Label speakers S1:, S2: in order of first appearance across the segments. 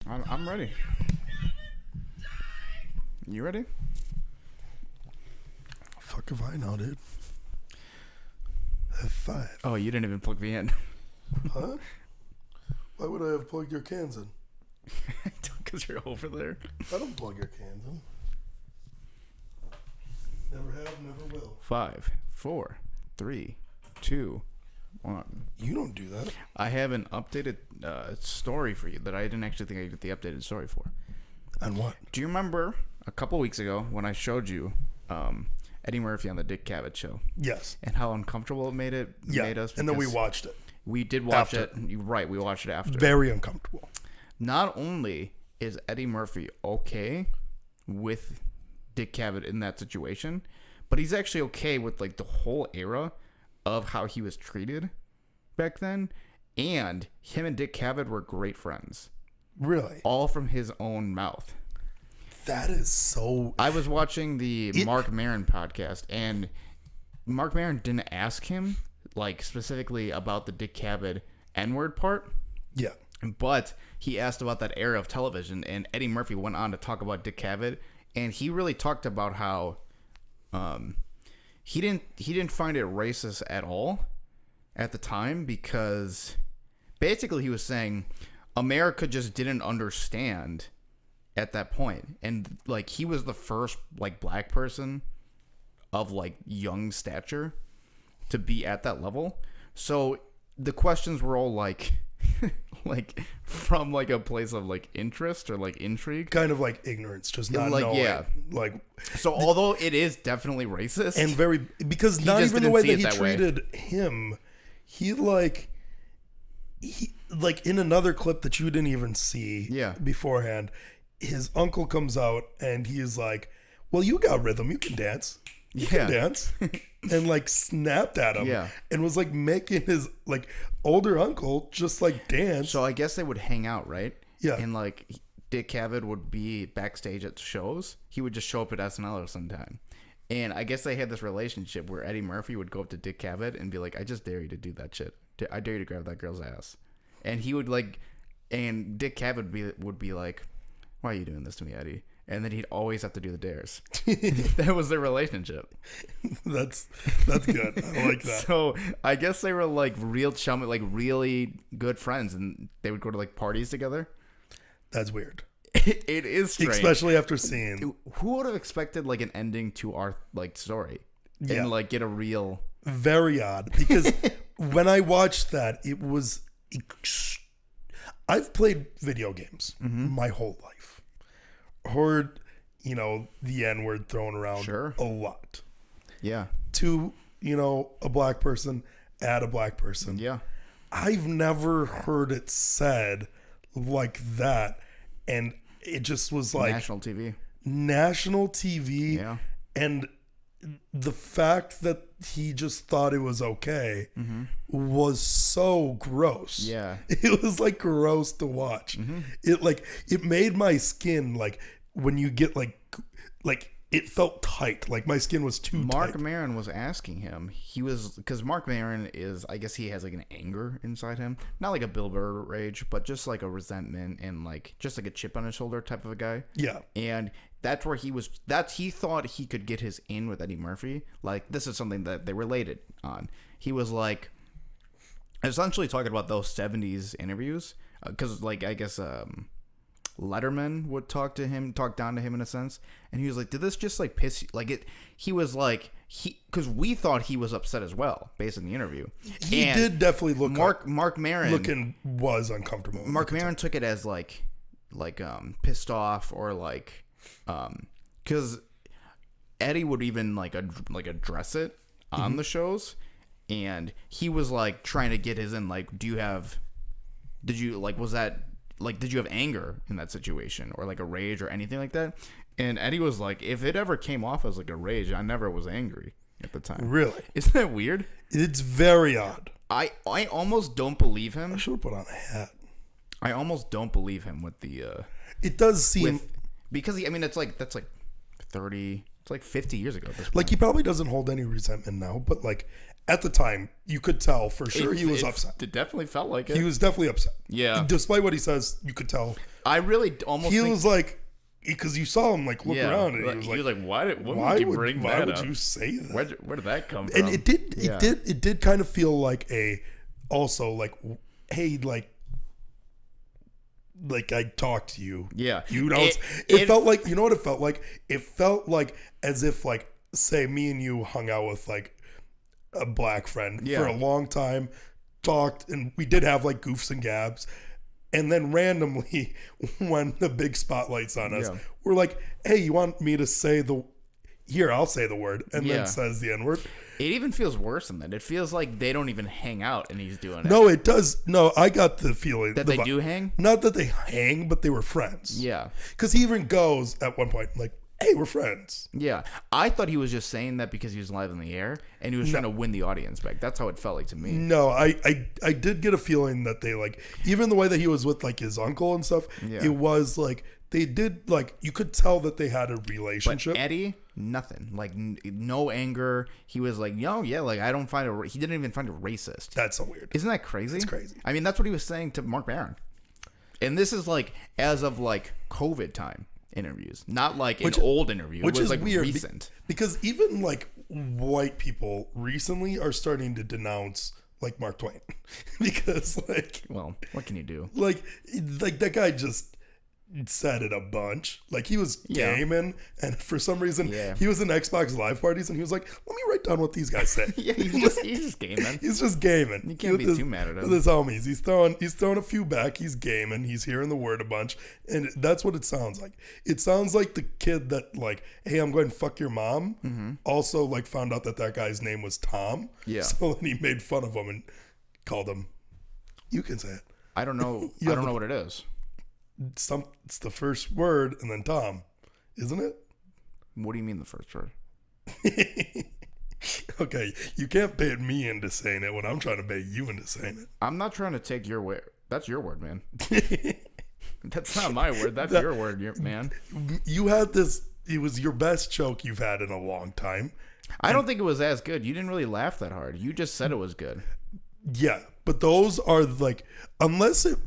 S1: I'm ready. You ready?
S2: Fuck if I know, dude. F5.
S1: Oh, you didn't even plug me in.
S2: Huh? Why would I have plugged your cans in?
S1: Because you're over there.
S2: I don't plug your cans in. Never have, never will.
S1: 5, 4, 3, 2, 1.
S2: You don't do that.
S1: I have an updated story for you that I didn't actually think I get the updated story for.
S2: And what?
S1: Do you remember a couple weeks ago when I showed you Eddie Murphy on the Dick Cavett show?
S2: Yes.
S1: And how uncomfortable it made us?
S2: And then we watched it.
S1: We did watch
S2: After.
S1: it. You're right, we watched it after.
S2: Very uncomfortable.
S1: Not only is Eddie Murphy okay with Dick Cavett in that situation, but he's actually okay with like the whole era of how he was treated back then. And him and Dick Cavett were great friends.
S2: Really?
S1: All from his own mouth.
S2: That is so...
S1: I was watching the Mark Maron podcast, and Mark Maron didn't ask him like specifically about the Dick Cavett N-word part.
S2: Yeah.
S1: But he asked about that era of television, and Eddie Murphy went on to talk about Dick Cavett, and he really talked about how he didn't find it racist at all at the time, because basically he was saying America just didn't understand at that point, and like he was the first like black person of like young stature to be at that level. So the questions were all like like from like a place of like interest or like intrigue,
S2: Kind of like ignorance, just not
S1: like,
S2: knowing.
S1: yeah.
S2: Like,
S1: so although it is definitely racist,
S2: and very... Because not
S1: just
S2: even the
S1: didn't
S2: way
S1: see
S2: that
S1: it
S2: he
S1: that way.
S2: treated him, he like in another clip that you didn't even see beforehand, his uncle comes out and he is like, well, you got rhythm, you can dance. You can dance. And like snapped at him and was like making his like older uncle just like dance.
S1: So I guess they would hang out, right?
S2: Yeah.
S1: And like Dick Cavett would be backstage at shows. He would just show up at SNL or sometime. And I guess they had this relationship where Eddie Murphy would go up to Dick Cavett and be like, I just dare you to do that shit. I dare you to grab that girl's ass. And he would like, and Dick Cavett would be like, why are you doing this to me, Eddie? And then he'd always have to do the dares. That was their relationship.
S2: That's good. I like that.
S1: So I guess they were like real chummy, like really good friends, and they would go to like parties together.
S2: That's weird.
S1: It is strange.
S2: Especially after seeing...
S1: Who would have expected like an ending to our like story and like get a real...
S2: Very odd, because when I watched that, it was... I've played video games my whole life. Heard, the N-word thrown around a lot.
S1: Yeah.
S2: To, a black person at a black person.
S1: Yeah.
S2: I've never heard it said like that. And it just was like... National TV.
S1: Yeah.
S2: And the fact that he just thought it was okay was so gross.
S1: Yeah.
S2: It was like gross to watch. It made my skin like when you get like it felt tight. Like my skin was too tight.
S1: Mark Maron was asking him. Because Mark Maron is, I guess he has like an anger inside him. Not like a Bill Burr rage, but just like a resentment and like just like a chip on his shoulder type of a guy.
S2: Yeah.
S1: And that's where he thought he could get his in with Eddie Murphy. Like, this is something that they related on. He was like, essentially talking about those 70s interviews. Because, like, I guess Letterman would talk down to him in a sense. And he was like, did this just, like, piss you? Like, he was like, because we thought he was upset as well, based on the interview.
S2: He did definitely look...
S1: Mark Maron...
S2: was uncomfortable.
S1: Mark Maron took it as, like pissed off or, like... because Eddie would even like address it on the shows, and he was like trying to get his in. Like, did you have anger in that situation or like a rage or anything like that? And Eddie was like, if it ever came off as like a rage, I never was angry at the time.
S2: Really?
S1: Isn't that weird?
S2: It's very odd.
S1: I almost don't believe him.
S2: I should have put on a hat.
S1: I almost don't believe him with the.
S2: It does seem.
S1: Because that's like 30, it's like 50 years ago at this point.
S2: Like, he probably doesn't hold any resentment now, but like at the time, you could tell for sure he was upset.
S1: It definitely felt like it.
S2: He was definitely upset.
S1: Yeah.
S2: Despite what he says, you could tell
S1: I really almost
S2: he was like, because you saw him like look around and
S1: he was like, why would
S2: you say that?
S1: Where did that come from?
S2: And it did kind of feel like also like, hey, like I talked to you.
S1: Yeah.
S2: You know, it felt like, you know what it felt like? It felt like as if like, say me and you hung out with like a black friend for a long time, talked, and we did have like goofs and gabs. And then randomly, when the big spotlight's on us, we're like, hey, you want me to say I'll say the word, and then says the N-word.
S1: It even feels worse than that. It feels like they don't even hang out and he's doing it.
S2: No, it does. No, I got the feeling.
S1: That they do hang?
S2: Not that they hang, but they were friends.
S1: Yeah.
S2: Because he even goes at one point, like, hey, we're friends.
S1: Yeah. I thought he was just saying that because he was live in the air and he was trying to win the audience back. That's how it felt like to me.
S2: No, I did get a feeling that they, like, even the way that he was with, like, his uncle and stuff, it was, like, they did, like, you could tell that they had a relationship.
S1: But Eddie, nothing. Like, no anger. He was like, like, I don't find he didn't even find it racist.
S2: That's so weird.
S1: Isn't that crazy?
S2: It's crazy.
S1: I mean, that's what he was saying to Mark Maron. And this is, like, as of, like, COVID time interviews. Not, like, an old interview.
S2: Which is
S1: like,
S2: weird.
S1: Recent.
S2: Because even, like, white people recently are starting to denounce, like, Mark Twain. Because, like...
S1: Well, what can you do?
S2: Like that guy just... said it a bunch. Like, he was gaming, and for some reason he was in Xbox Live parties, and he was like, let me write down what these guys say.
S1: he's just gaming.
S2: He's just gaming.
S1: You can't be too mad at him.
S2: With his homies. He's throwing a few back. He's gaming. He's hearing the word a bunch. And that's what it sounds like. It sounds like the kid that, like, hey, I'm going to fuck your mom, also, like, found out that guy's name was Tom.
S1: Yeah.
S2: So then he made fun of him and called him, you can say it.
S1: I don't know. I don't know what it is.
S2: It's the first word and then Tom, isn't it?
S1: What do you mean the first word?
S2: Okay, you can't bait me into saying it when I'm trying to bait you into saying it.
S1: I'm not trying to take your word. That's your word, man. That's not my word. That's your word, man.
S2: You had this. It was your best joke you've had in a long time.
S1: I don't think it was as good. You didn't really laugh that hard. You just said it was good.
S2: Yeah, but those are like,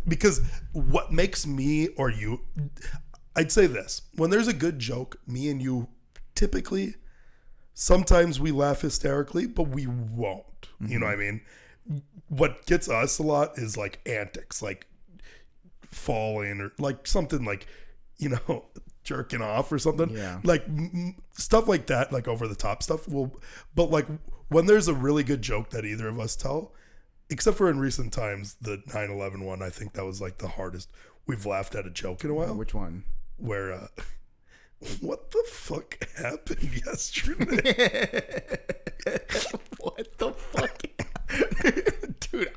S2: because what makes me or you, I'd say this, when there's a good joke, me and you typically, sometimes we laugh hysterically, but we won't. You know what I mean? What gets us a lot is like antics, like falling or like something like, you know, jerking off or something.
S1: Yeah.
S2: Like stuff like that, like over the top stuff. But like when there's a really good joke that either of us tell, except for in recent times, the 9/11 one, I think that was like the hardest we've laughed at a joke in a while.
S1: Which one?
S2: Where, what the fuck happened yesterday?
S1: What the fuck? Dude,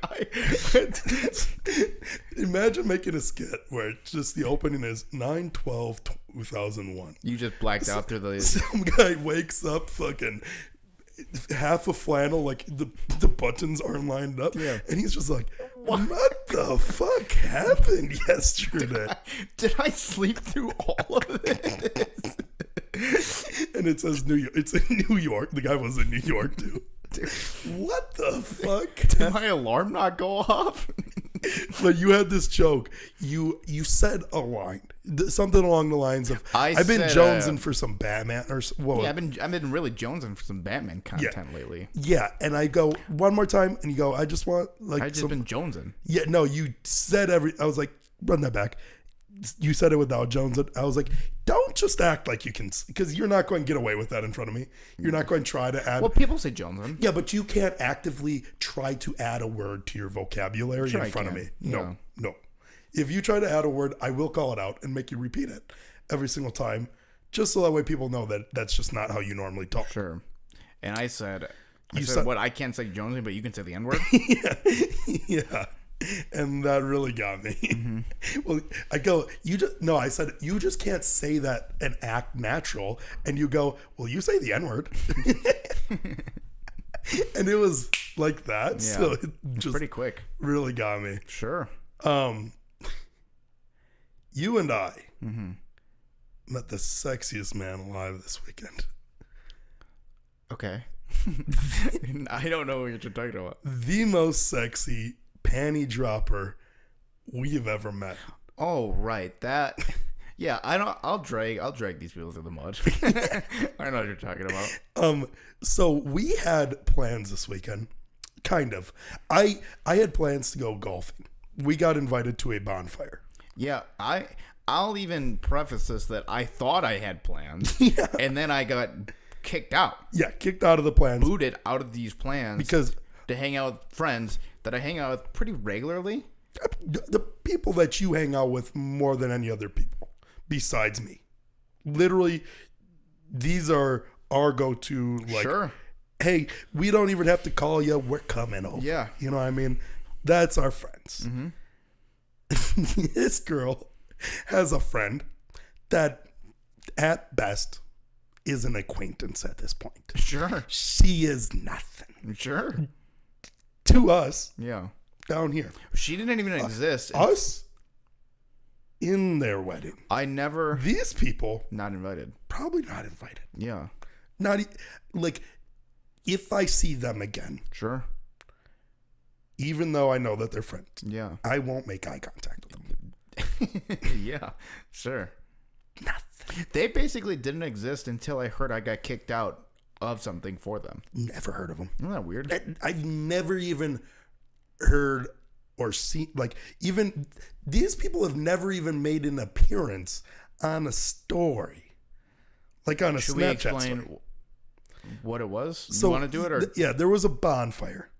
S2: imagine making a skit where it's just the opening is 9/12/2001.
S1: You just blacked out through the...
S2: Some guy wakes up fucking half a flannel, like the buttons aren't lined up, and he's just like, what the fuck happened yesterday?
S1: Did I sleep through all of this?
S2: And it says New York. It's in New York. The guy was in New York too. Dude, what the fuck?
S1: Did my alarm not go off?
S2: But you had this joke. You said a line, something along the lines of, "I've been jonesing for some Batman," or
S1: I've been really jonesing for some Batman content lately.
S2: Yeah, and I go one more time, and you go, "I just want like."
S1: I just been jonesing.
S2: Yeah, no, you said I was like, run that back. You said it without Jones. I was like, don't just act like you can, because you're not going to get away with that in front of me. You're not going to try to add.
S1: Well, people say Jonesing.
S2: Yeah, but you can't actively try to add a word to your vocabulary in front of me. No. If you try to add a word, I will call it out and make you repeat it every single time, just so that way people know that that's just not how you normally talk.
S1: Sure. And I said what? I can't say Jonesing, but you can say the N-word?
S2: Yeah. And that really got me. Mm-hmm. Well, I said, you just can't say that and act natural. And you go, well, you say the N-word. And it was like that. Yeah, so it just
S1: pretty quick.
S2: Really got me.
S1: Sure.
S2: You and I met the sexiest man alive this weekend.
S1: Okay. I don't know what you're talking about.
S2: The most sexy panty dropper we have ever met.
S1: Oh, right. That. Yeah, I'll drag these people through the mud. I know what you're talking about.
S2: So we had plans this weekend. Kind of. I had plans to go golfing. We got invited to a bonfire.
S1: Yeah, I'll even preface this that I thought I had plans, and then I got kicked out.
S2: Yeah, kicked out of the plans.
S1: Booted out of these plans
S2: because
S1: to hang out with friends that I hang out with pretty regularly.
S2: The people that you hang out with more than any other people besides me. Literally, these are our go-to, like,
S1: sure.
S2: Hey, we don't even have to call you. We're coming over.
S1: Yeah.
S2: You know what I mean? That's our friends.
S1: Mm-hmm.
S2: This girl has a friend that, at best, is an acquaintance at this point.
S1: Sure.
S2: She is nothing.
S1: Sure.
S2: To us.
S1: Yeah.
S2: Down here.
S1: She didn't even exist.
S2: Us? In their wedding.
S1: These
S2: people.
S1: Not invited.
S2: Probably not invited.
S1: Yeah.
S2: Like, if I see them again.
S1: Sure.
S2: Even though I know that they're friends.
S1: Yeah.
S2: I won't make eye contact with them.
S1: Yeah. Sure.
S2: Nothing.
S1: They basically didn't exist until I heard I got kicked out of something for them.
S2: Never heard of them.
S1: Isn't that weird?
S2: I've never even heard or seen, like, even these people have never even made an appearance on a story. Like on a
S1: Should
S2: Snapchat
S1: we explain
S2: story.
S1: What it was?
S2: So,
S1: you want to do it? Or?
S2: Yeah, there was a bonfire.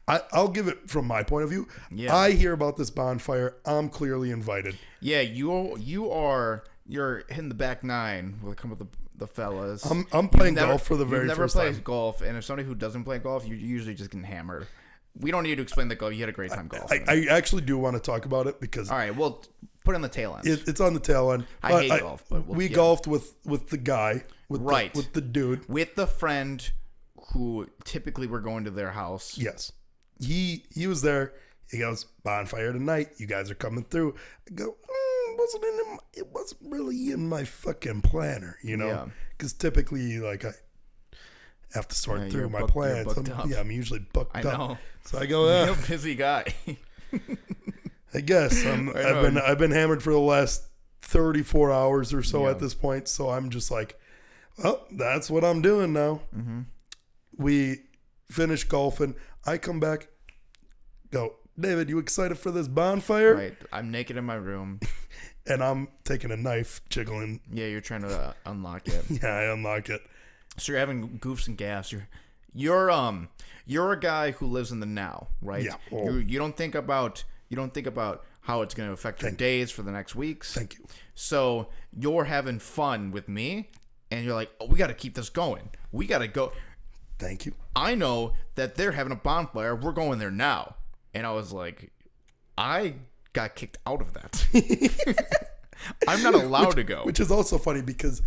S2: I'll give it from my point of view.
S1: Yeah.
S2: I hear about this bonfire. I'm clearly invited.
S1: Yeah, you're hitting the back nine with some of the fellas.
S2: I'm playing golf for the very first time.
S1: Never plays golf, and if somebody who doesn't play golf, you usually just get hammered. We don't need to explain the golf. You had a great time golfing.
S2: I actually do want to talk about it because...
S1: All right, well, put it on the tail end.
S2: It's on the tail end.
S1: I hate golf. But
S2: we golfed with the guy. With the dude.
S1: With the friend who typically we're going to their house.
S2: Yes. He was there. He goes, bonfire tonight. You guys are coming through. I go, it wasn't really in my fucking planner, you know? Because typically, like, I have to sort through my plans. I'm usually booked up. I know. So I go,
S1: you're a busy guy.
S2: I guess I've been hammered for the last 34 hours or so at this point. So I'm just like, well, that's what I'm doing now.
S1: Mm-hmm.
S2: We finish golfing. I come back, go, David, you excited for this bonfire?
S1: Right. I'm naked in my room.
S2: And I'm taking a knife, jiggling.
S1: Yeah, you're trying to unlock it.
S2: Yeah, I unlock it.
S1: So you're having goofs and gaffs. You're a guy who lives in the now, right?
S2: Yeah.
S1: Oh. You don't think about how it's going to affect your days for the next weeks.
S2: Thank you.
S1: So you're having fun with me, and you're like, oh, we got to keep this going. We got to go.
S2: Thank you.
S1: I know that they're having a bonfire. We're going there now. And I was like, I got kicked out of that. I'm not allowed to go.
S2: Which is also funny because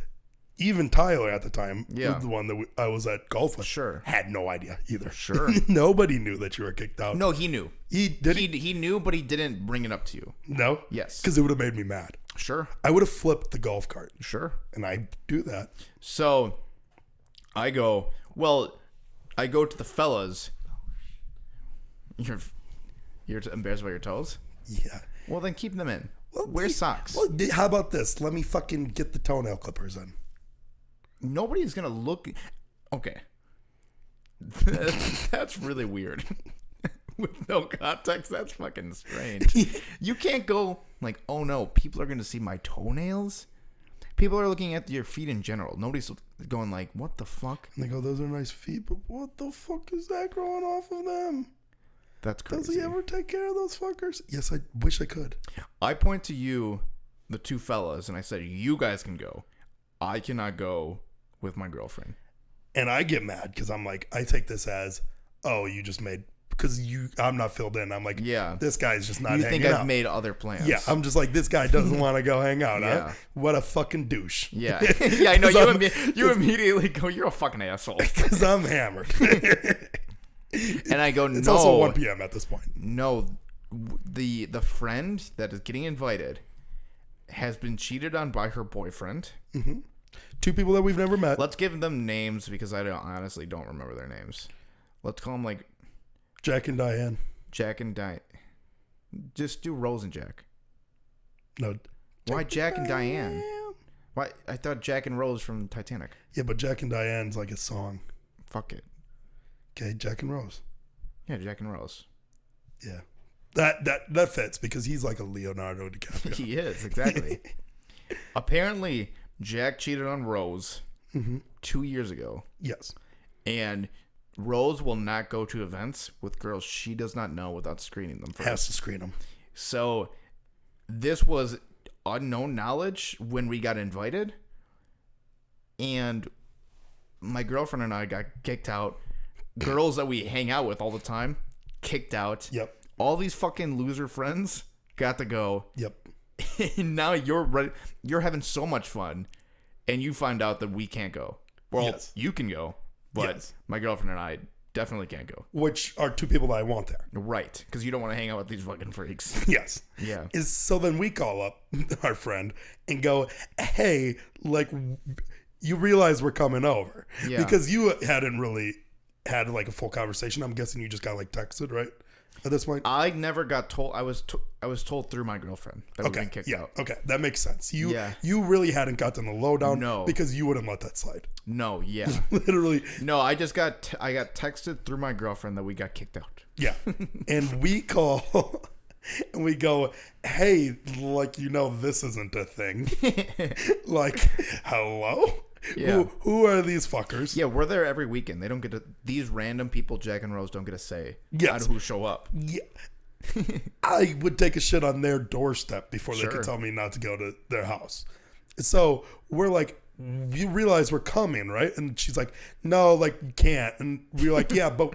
S2: even Tyler at the time, the one that I was at golf with, had no idea either.
S1: Sure.
S2: Nobody knew that you were kicked out.
S1: No, he knew. He knew, but he didn't bring it up to you.
S2: No?
S1: Yes.
S2: Because it would have made me mad.
S1: Sure.
S2: I would have flipped the golf cart.
S1: Sure.
S2: And I do that.
S1: So I go to the fellas. You're embarrassed by your toes?
S2: Yeah.
S1: Well, then keep them in. Wear socks.
S2: Well, how about this? Let me fucking get the toenail clippers in.
S1: Nobody's going to look. Okay. That's really weird. With no context, that's fucking strange. You can't go like, oh no, people are going to see my toenails? People are looking at your feet in general. Nobody's going like, what the fuck?
S2: And they go, those are nice feet, but what the fuck is that growing off of them?
S1: That's crazy.
S2: Does he ever take care of those fuckers? Yes, I wish I could.
S1: I point to you, the two fellas, and I said, you guys can go. I cannot go with my girlfriend.
S2: And I get mad because I'm like, I take this as, oh, you just made, because I'm not filled in. I'm like,
S1: yeah,
S2: this guy's just not hanging out.
S1: You think I've made other plans.
S2: Yeah, I'm just like, this guy doesn't want to go hang out, huh? What a fucking douche.
S1: Yeah. Yeah, I know. You immediately go, you're a fucking asshole.
S2: Because I'm hammered.
S1: And I go, no.
S2: It's also 1 p.m. at this point.
S1: No, the friend that is getting invited has been cheated on by her boyfriend.
S2: Mm-hmm. Two people that we've never met.
S1: Let's give them names because I honestly don't remember their names. Let's call them like
S2: Jack and Diane.
S1: Jack and Diane. Just do Rose and Jack.
S2: No.
S1: Why Jack and Diane? Why? I thought Jack and Rose from Titanic.
S2: Yeah, but Jack and Diane's like a song.
S1: Fuck it.
S2: Okay, Jack and Rose.
S1: Yeah, Jack and Rose.
S2: Yeah. That fits because he's like a Leonardo DiCaprio.
S1: He is, exactly. Apparently, Jack cheated on Rose 2 years ago.
S2: Yes.
S1: And Rose will not go to events with girls she does not know without screening them first.
S2: Has to screen them.
S1: So this was unknown knowledge when we got invited. And my girlfriend and I got kicked out. Girls that we hang out with all the time, kicked out.
S2: Yep.
S1: All these fucking loser friends got to go.
S2: Yep.
S1: And now you're having so much fun, and you find out that we can't go. Well, yes. You can go, but my girlfriend and I definitely can't go.
S2: Which are two people that I want there.
S1: Right, because you don't want to hang out with these fucking freaks.
S2: Yes.
S1: Yeah.
S2: So then we call up our friend and go, hey, like, you realize we're coming over. Yeah. Because you hadn't really had like a full conversation. I'm guessing you just got like texted, right? At this point,
S1: I never got told. I was told through my girlfriend that we been kicked out.
S2: Okay, that makes sense. You really hadn't gotten the lowdown, because you wouldn't let that slide.
S1: No, yeah,
S2: literally.
S1: No, I just got I got texted through my girlfriend that we got kicked out.
S2: Yeah, and we call and we go, hey, like, this isn't a thing. Like, hello. Yeah. Who are these fuckers?
S1: Yeah, we're there every weekend. They don't get to, these random people, Jack and Rose, don't get a say on who show up.
S2: Yeah. I would take a shit on their doorstep before they could tell me not to go to their house. So we're like, you realize we're coming, right? And she's like, no, like, you can't. And we're like, yeah, but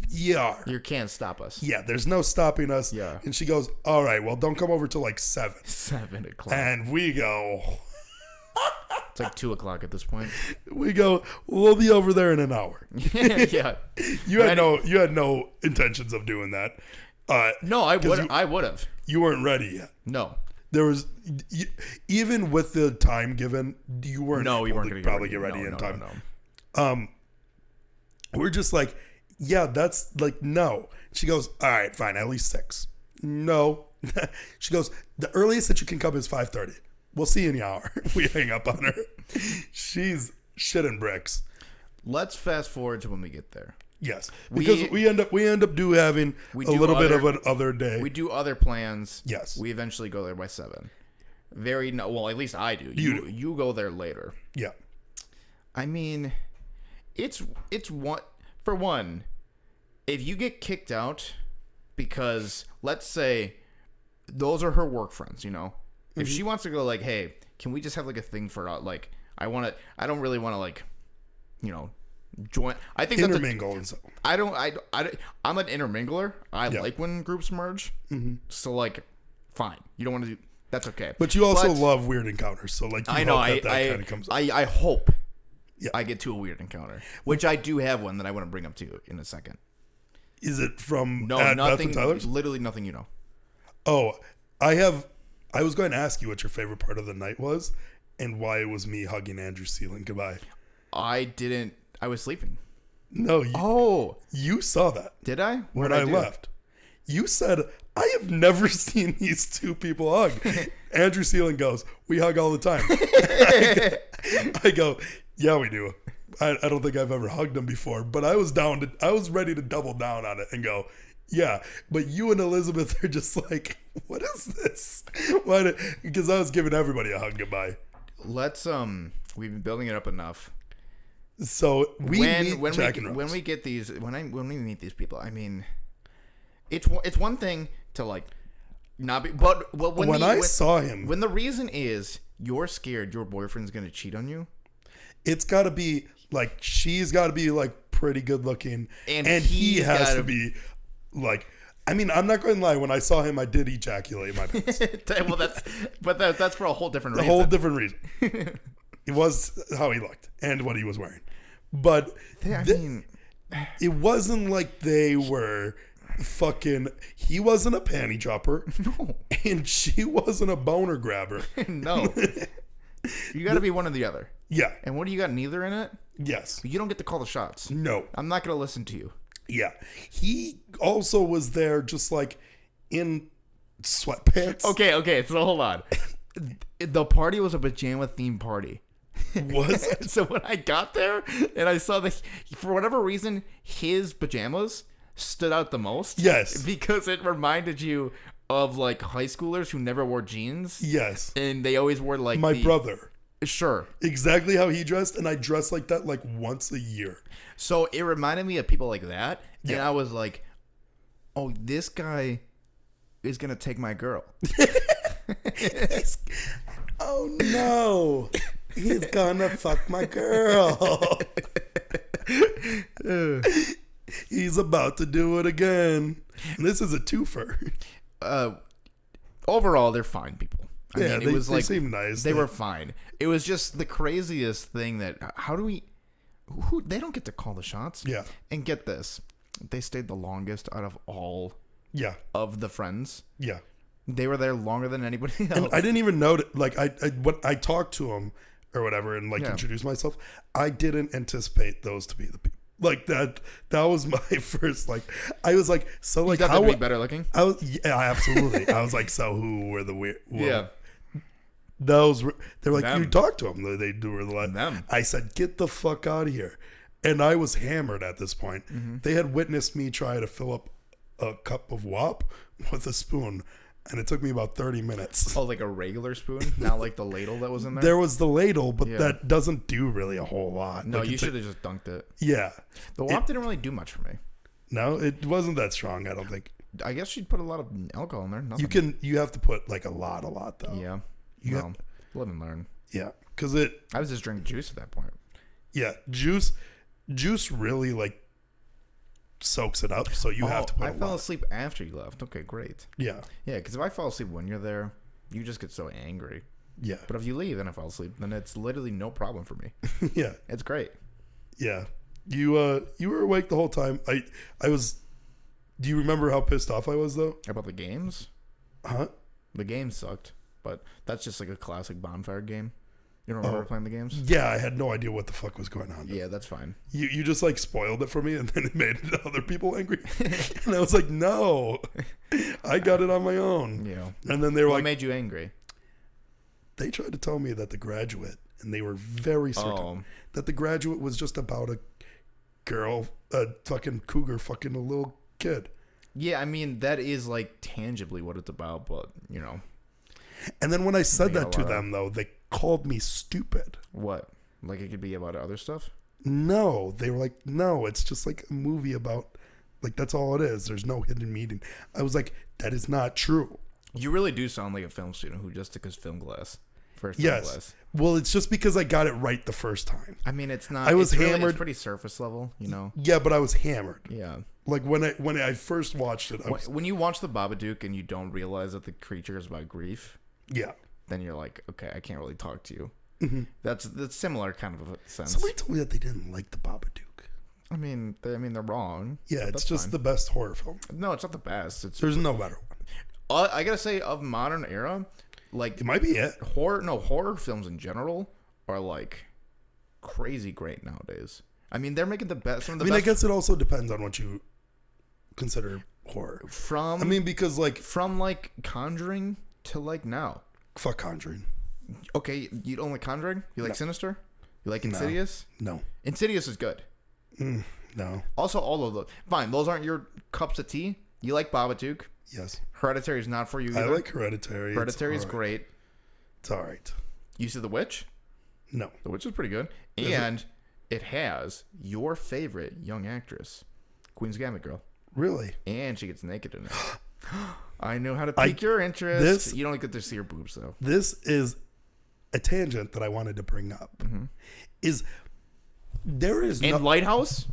S2: you are.
S1: You can't stop us.
S2: Yeah, there's no stopping us. Yeah. And she goes, all right, well, don't come over till like 7.
S1: 7 o'clock.
S2: And we go...
S1: It's like 2 o'clock at this point.
S2: We go, we'll be over there in an hour.
S1: Yeah.
S2: You had no intentions of doing that.
S1: No, I would have.
S2: You weren't ready yet.
S1: No.
S2: There was, even with the time given, you weren't
S1: going to
S2: probably get ready in time. No. We're just like, yeah, that's like, no. She goes, all right, fine, at least 6. No. She goes, the earliest that you can come is 5:30. We'll see you in the hour. We hang up on her. She's shitting bricks.
S1: Let's fast forward to when we get there.
S2: Yes, because we end up having a little bit of an other day.
S1: We do other plans.
S2: Yes,
S1: we eventually go there by 7. Well, at least I do. You go there later.
S2: Yeah,
S1: I mean, it's one for one. If you get kicked out because, let's say, those are her work friends, If she wants to go like, hey, can we just have like a thing for like, I don't really want to like, join. I think
S2: intermingle and so.
S1: I'm an intermingler. I like when groups merge. Mm-hmm. So like, fine. You don't want to do. That's okay.
S2: But you also love weird encounters. So like,
S1: I know that kind of comes up. I hope I get to a weird encounter, which I do have one that I want to bring up to you in a second.
S2: Is it from
S1: nothing? Literally nothing.
S2: Oh, I was going to ask you what your favorite part of the night was and why it was me hugging Andrew Sealing goodbye.
S1: I didn't. I was sleeping.
S2: No. You saw that.
S1: Did I?
S2: When I left. You said, I have never seen these two people hug. Andrew Sealing goes, we hug all the time. I go, yeah, we do. I don't think I've ever hugged him before, but I was ready to double down on it and go, yeah, but you and Elizabeth are just like, what is this? Because I was giving everybody a hug goodbye.
S1: Let's we've been building it up enough.
S2: So when we meet these people, I mean, it's one thing to like not be, but when I saw him, when the reason is you're scared your boyfriend's gonna cheat on you, it's got to be like she's got to be like pretty good looking, and he has to be. Like, I mean, I'm not going to lie. When I saw him, I did ejaculate my pants.
S1: Well, that's for a whole different reason.
S2: A whole different reason. It was how he looked and what he was wearing. But it wasn't like they were fucking. He wasn't a panty dropper. No. And she wasn't a boner grabber.
S1: No. You got to be one or the other.
S2: Yeah.
S1: And what do you got? Neither in it?
S2: Yes.
S1: You don't get to call the shots.
S2: No.
S1: I'm not going to listen to you.
S2: Yeah. He also was there just like in sweatpants.
S1: Okay. So hold on. The party was a pajama themed party.
S2: Was it?
S1: So when I got there and I saw for whatever reason, his pajamas stood out the most.
S2: Yes.
S1: Because it reminded you of like high schoolers who never wore jeans.
S2: Yes.
S1: And they always wore like
S2: my brother.
S1: Sure.
S2: Exactly how he dressed, and I dress like that like once a year.
S1: So it reminded me of people like that.
S2: Yeah.
S1: And I was like, oh, this guy is going to take my girl.
S2: Oh no. He's gonna fuck my girl. He's about to do it again. And this is a twofer.
S1: Overall, they're fine people. I mean, it was
S2: they seem nice.
S1: They were fine. It was just the craziest thing that they don't get to call the shots.
S2: Yeah.
S1: And get this, they stayed the longest out of all.
S2: Yeah.
S1: Of the friends.
S2: Yeah.
S1: They were there longer than anybody else.
S2: And I didn't even know that, like when I talked to him or whatever and introduced myself, I didn't anticipate those to be the people. Like that was my first I was like, so like,
S1: how would be better looking?
S2: I was absolutely. I was like, so who were the weird?
S1: Yeah.
S2: They're like,
S1: them.
S2: You talked to them. They were like,
S1: them.
S2: I said, get the fuck out of here. And I was hammered at this point. Mm-hmm. They had witnessed me try to fill up a cup of WAP with a spoon. And it took me about 30 minutes.
S1: Oh, like a regular spoon? Not like the ladle that was in there?
S2: There was the ladle, but that doesn't do really a whole lot.
S1: No, you should have just dunked it.
S2: Yeah.
S1: The WAP didn't really do much for me.
S2: No, it wasn't that strong, I don't think.
S1: I guess she'd put a lot of alcohol in there. Nothing.
S2: You have to put like a lot though.
S1: Yeah. Live and learn.
S2: Yeah. Because
S1: I was just drinking juice at that point.
S2: Yeah. Juice really like soaks it up, so you have to put
S1: I fell asleep after you left. Okay, great.
S2: Yeah.
S1: Yeah, because if I fall asleep when you're there, you just get so angry.
S2: Yeah.
S1: But if you leave and I fall asleep, then it's literally no problem for me.
S2: Yeah.
S1: It's great.
S2: Yeah. You were awake the whole time. I was. Do you remember how pissed off I was though?
S1: About the games?
S2: Huh?
S1: The game sucked, but that's just like a classic bonfire game. You don't remember playing the games?
S2: Yeah, I had no idea what the fuck was going on.
S1: Yeah, that's fine.
S2: You just like spoiled it for me, and then it made other people angry. And I was like, no, I got it on my own.
S1: Yeah.
S2: And then they were
S1: what
S2: like,
S1: made you angry?
S2: They tried to tell me that The Graduate, and they were very certain that The Graduate was just about a girl, a fucking cougar fucking a little kid.
S1: Yeah, I mean, that is like tangibly what it's about, but you know.
S2: And then when I said that to them, though, they called me stupid.
S1: What? Like it could be about other stuff?
S2: No, they were like, no, it's just like a movie about, like, that's all it is. There's no hidden meaning. I was like, that is not true.
S1: You really do sound like a film student who just took his film class. First film
S2: yes.
S1: class.
S2: Well, it's just because I got it right the first time.
S1: I mean, it's not.
S2: I was
S1: it's
S2: hammered.
S1: Really, it's pretty surface level, you know.
S2: Yeah, but I was hammered.
S1: Yeah.
S2: Like when I first watched it,
S1: when you watch The Babadook and you don't realize that the creature is about grief.
S2: Yeah.
S1: Then you're like, okay, I can't really talk to you.
S2: Mm-hmm.
S1: That's similar kind of a sense.
S2: Somebody told me that they didn't like The Babadook.
S1: I mean, they're wrong.
S2: Yeah, it's just the best horror film.
S1: No, it's not the best.
S2: There's no better one.
S1: I gotta say, of modern era, like
S2: it might be it.
S1: Horror films in general are like crazy great nowadays. I mean, they're making the best. Some of the best.
S2: I guess it also depends on what you consider horror. Because like
S1: from like Conjuring to like now.
S2: Fuck Conjuring.
S1: Okay, you don't like Conjuring? You like Sinister? You like Insidious?
S2: No.
S1: Insidious is good.
S2: No.
S1: Also, all of those. Fine, those aren't your cups of tea. You like Babadook.
S2: Yes.
S1: Hereditary is not for you either.
S2: I like Hereditary.
S1: Hereditary is great.
S2: It's all right.
S1: You see The Witch?
S2: No.
S1: The Witch is pretty good. And it has your favorite young actress, Queen's Gambit girl.
S2: Really?
S1: And she gets naked in it. I know how to pique your interest. You don't get to see her boobs, though.
S2: This is a tangent that I wanted to bring up. Mm-hmm.
S1: Lighthouse?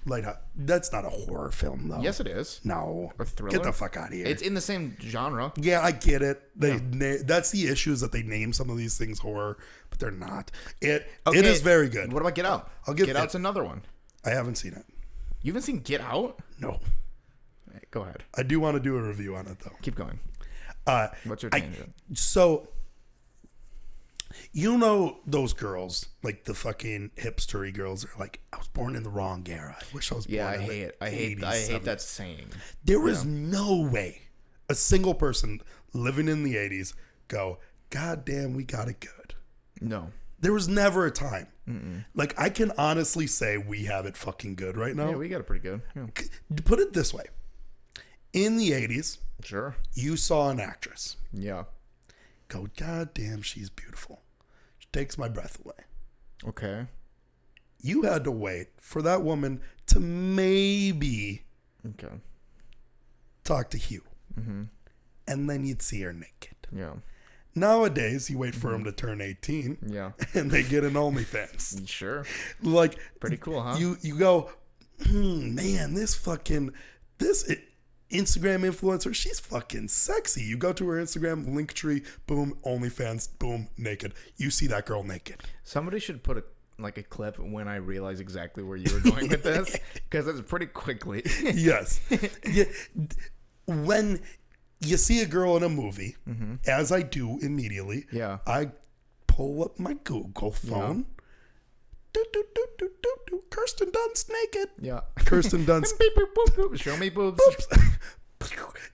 S2: Lighthouse. That's not a horror film, though.
S1: Yes, it is.
S2: No.
S1: A thriller?
S2: Get the fuck out of here.
S1: It's in the same genre.
S2: Yeah, I get it. That's the issue, is that they name some of these things horror, but they're not. It is very good.
S1: What about Get Out? Get Out's another one.
S2: I haven't seen it.
S1: You haven't seen Get Out?
S2: No.
S1: Go ahead.
S2: I do want to do a review on it, though.
S1: Keep going. What's your tangent?
S2: So, you know those girls, like the fucking hipstery girls, are like, I was born in the wrong era. I wish I was born in the 80s,
S1: I hate that saying.
S2: There is no way a a single person living in the 80s go, God damn, we got it good.
S1: No.
S2: There was never a time. Like, I can honestly say we have it fucking good right now.
S1: Yeah, we got it pretty good. Yeah.
S2: Put it this way. In the 80s,
S1: Sure.
S2: you saw an actress.
S1: Yeah.
S2: Go, God damn, she's beautiful. She takes my breath away.
S1: Okay.
S2: You had to wait for that woman to maybe talk to Hugh. And then you'd see her naked.
S1: Yeah.
S2: Nowadays, you wait for him to turn 18.
S1: Yeah.
S2: And they get an OnlyFans.
S1: Sure.
S2: Like,
S1: pretty cool, huh?
S2: You go, man, this Instagram influencer, she's fucking sexy. You go to her Instagram, Linktree, boom, OnlyFans, boom, naked. You see that girl naked.
S1: Somebody should put a clip when I realize exactly where you were going with this, because it's pretty quickly.
S2: Yes. Yeah. When you see a girl in a movie, as I do immediately, I pull up my Google phone. Kirsten Dunst naked.
S1: Yeah.
S2: Kirsten Dunst.
S1: Show me boobs.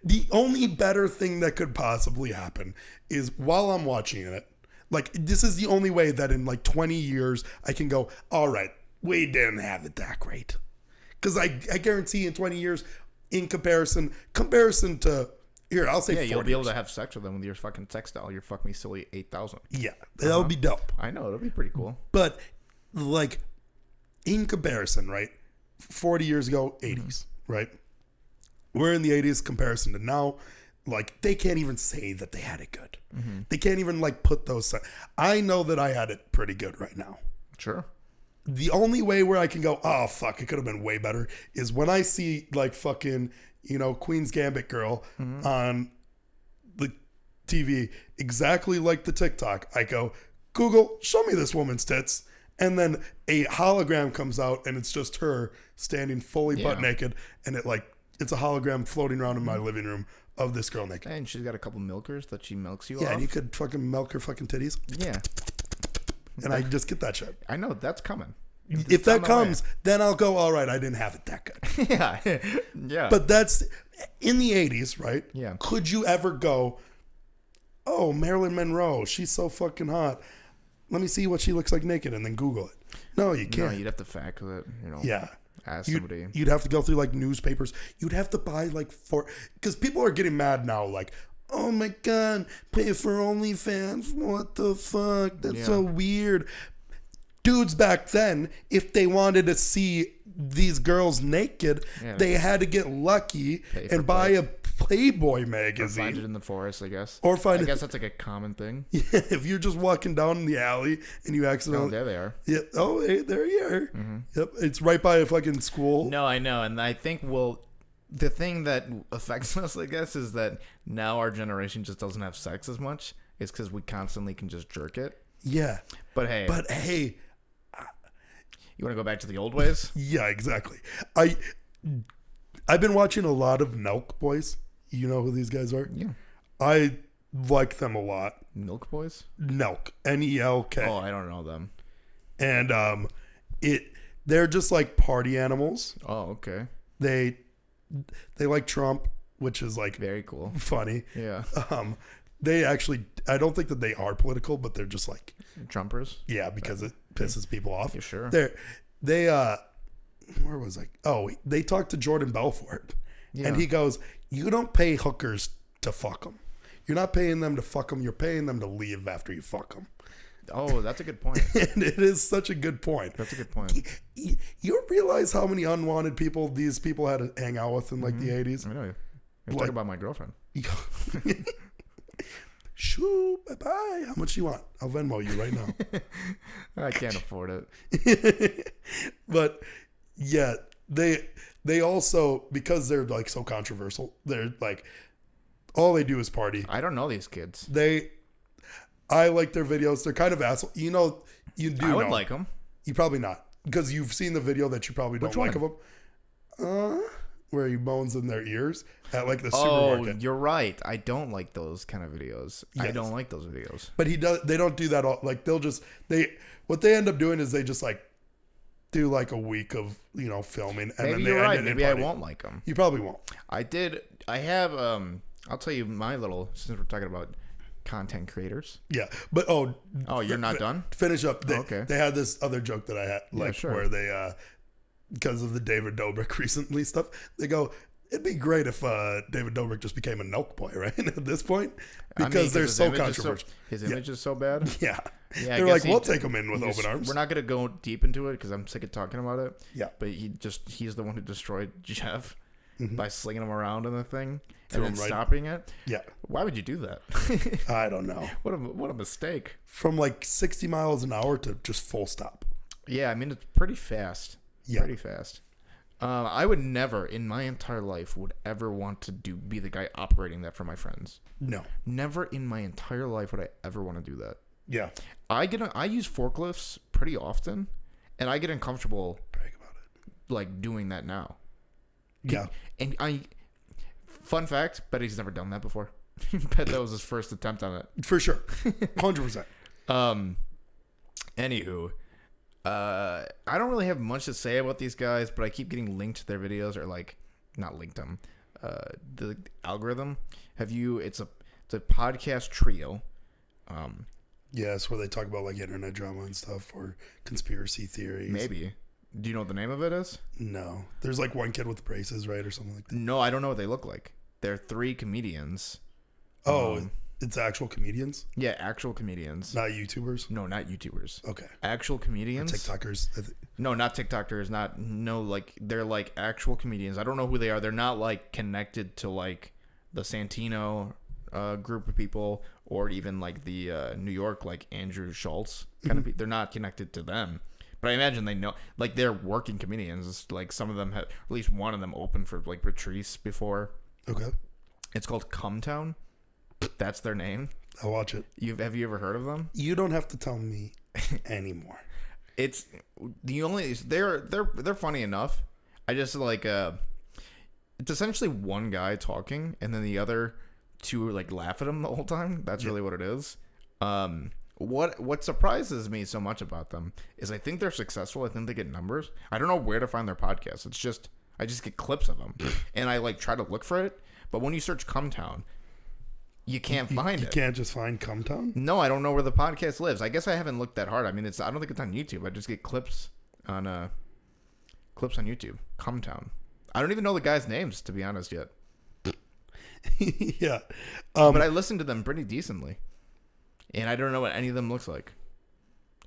S2: The only better thing that could possibly happen is while I'm watching it, like, this is the only way that in like 20 years I can go, all right, we didn't have it that great. Because I guarantee in 20 years, in comparison to, here, I'll say 40
S1: you'll be able to have sex with them with your fucking sex doll. Your Fuck Me Silly 8000.
S2: Yeah, that'll be dope.
S1: I know, it'll be pretty cool.
S2: But, like, in comparison, right? 40 years ago, 80s, right? We're in the 80s comparison to now. Like, they can't even say that they had it good. They can't even, like, put those... I know that I had it pretty good right now.
S1: Sure.
S2: The only way where I can go, oh, fuck, it could have been way better, is when I see, like, fucking, Queen's Gambit girl on the TV, exactly like the TikTok. I go, Google, show me this woman's tits. And then a hologram comes out, and it's just her standing fully butt naked, and it's a hologram floating around in my living room of this girl naked.
S1: And she's got a couple milkers that she milks you off.
S2: Yeah, and you could fucking milk her fucking titties.
S1: Yeah.
S2: And I just get that shit.
S1: I know, that's coming.
S2: If that comes, then I'll go, all right, I didn't have it that good.
S1: Yeah.
S2: But that's in the 80s, right?
S1: Yeah.
S2: Could you ever go, oh, Marilyn Monroe, she's so fucking hot. Let me see what she looks like naked, and then Google it. No, you can't.
S1: No, you'd have to fact it,
S2: Yeah.
S1: Ask somebody.
S2: You'd have to go through like newspapers. You'd have to buy because people are getting mad now. Like, oh my God, pay for OnlyFans. What the fuck? That's so weird. Dudes back then, if they wanted to see these girls naked, they had to get lucky and buy a Playboy magazine.
S1: Or find it in the forest, I guess.
S2: I
S1: guess that's like a common thing.
S2: Yeah, if you're just walking down the alley and you accidentally...
S1: Oh, there they are.
S2: Yeah. Oh, hey, there you are. Yep. It's right by a fucking school.
S1: No, I know. And I think, the thing that affects us, I guess, is that now our generation just doesn't have sex as much. It's because we constantly can just jerk it.
S2: Yeah.
S1: But hey... You want to go back to the old ways?
S2: Yeah, exactly. I've been watching a lot of Nelk Boys. You know who these guys are?
S1: Yeah.
S2: I like them a lot.
S1: Milk Boys?
S2: Nelk. N-E-L-K.
S1: Oh, I don't know them.
S2: And they're just like party animals.
S1: Oh, okay.
S2: They like Trump, which is like
S1: very cool.
S2: Funny.
S1: Yeah.
S2: They actually, I don't think that they are political, but they're just like
S1: Trumpers.
S2: Yeah, because it pisses people off.
S1: Yeah, sure.
S2: They where was I? Oh, they talked to Jordan Belfort, and he goes, "You don't pay hookers to fuck them. You're not paying them to fuck them. You're paying them to leave after you fuck them."
S1: Oh, that's a good point.
S2: And it is such a good point.
S1: That's a good point.
S2: You realize how many unwanted people these people had to hang out with in like the 80s?
S1: I know. You're talking about my girlfriend.
S2: Shoo, bye-bye. How much do you want? I'll Venmo you right now.
S1: I can't afford it.
S2: But yeah, they also, because they're like so controversial, they're like, all they do is party.
S1: I don't know these kids.
S2: I like their videos. They're kind of asshole. You do
S1: I would like them.
S2: You probably not, because you've seen the video that you probably don't like of them. Where he moans in their ears at like the supermarket.
S1: Oh, you're right. I don't like those kind of videos. Yes. I don't like those videos.
S2: But they don't do that all. Like what they end up doing is they just like do like a week of filming, and
S1: maybe
S2: then
S1: you're right. Maybe I won't like them.
S2: You probably won't.
S1: I have I'll tell you my little, since we're talking about content creators.
S2: Yeah, but
S1: you're not done?
S2: Finish up.
S1: Okay.
S2: They had this other joke that I had, like,
S1: sure.
S2: where they, because of the David Dobrik recently stuff, they go, it'd be great if David Dobrik just became a Nelk boy, right? At this point, because they're so controversial.
S1: His image is so bad.
S2: Yeah. They're like, we'll take him in with open arms.
S1: We're not going to go deep into it because I'm sick of talking about it.
S2: Yeah.
S1: But he's the one who destroyed Jeff by slinging him around in the thing and then stopping it.
S2: Yeah.
S1: Why would you do that?
S2: I don't know.
S1: What a mistake.
S2: From like 60 miles an hour to just full stop.
S1: Yeah, I mean, it's pretty fast.
S2: Yeah.
S1: Pretty fast. I would never in my entire life would ever want to be the guy operating that for my friends.
S2: No.
S1: Never in my entire life would I ever want to do that.
S2: Yeah.
S1: I use forklifts pretty often, and I get uncomfortable
S2: brag about it,
S1: like doing that now.
S2: Yeah.
S1: And fun fact, Betty's never done that before. Bet that was his first attempt on it.
S2: For sure. 100%.
S1: Anywho, I don't really have much to say about these guys, but I keep getting linked to their videos, or like not linked them. The algorithm. It's a podcast trio.
S2: Yeah, it's where they talk about like internet drama and stuff, or conspiracy theories.
S1: Maybe. Do you know what the name of it is?
S2: No. There's like one kid with braces, right? Or something like that.
S1: No, I don't know what they look like. They're 3 comedians.
S2: Oh, it's actual comedians?
S1: Yeah, actual comedians.
S2: Not YouTubers?
S1: No, not YouTubers.
S2: Okay.
S1: Actual comedians.
S2: Or TikTokers?
S1: No, not TikTokers. They're like actual comedians. I don't know who they are. They're not like connected to like the Santino group of people, or even like the New York, like Andrew Schultz kind of people. They're not connected to them. But I imagine they know, like, they're working comedians. Like, some of them have, at least one of them opened for, like, Patrice before.
S2: Okay.
S1: It's called Cumtown. That's their name.
S2: I'll watch it.
S1: Have you ever heard of them?
S2: You don't have to tell me anymore.
S1: It's the only, they're funny enough. I just, like, it's essentially one guy talking, and then the other two, like, laugh at him the whole time. That's really what it is. What surprises me so much about them is I think they're successful. I think they get numbers. I don't know where to find their podcast. It's just I just get clips of them, and I like try to look for it. But when you search Cumtown, you can't find it.
S2: You can't just find Cumtown?
S1: No, I don't know where the podcast lives. I guess I haven't looked that hard. I mean, I don't think it's on YouTube. I just get clips on YouTube. Cumtown. I don't even know the guys' names, to be honest, yet.
S2: Yeah,
S1: but I listen to them pretty decently. And I don't know what any of them looks like.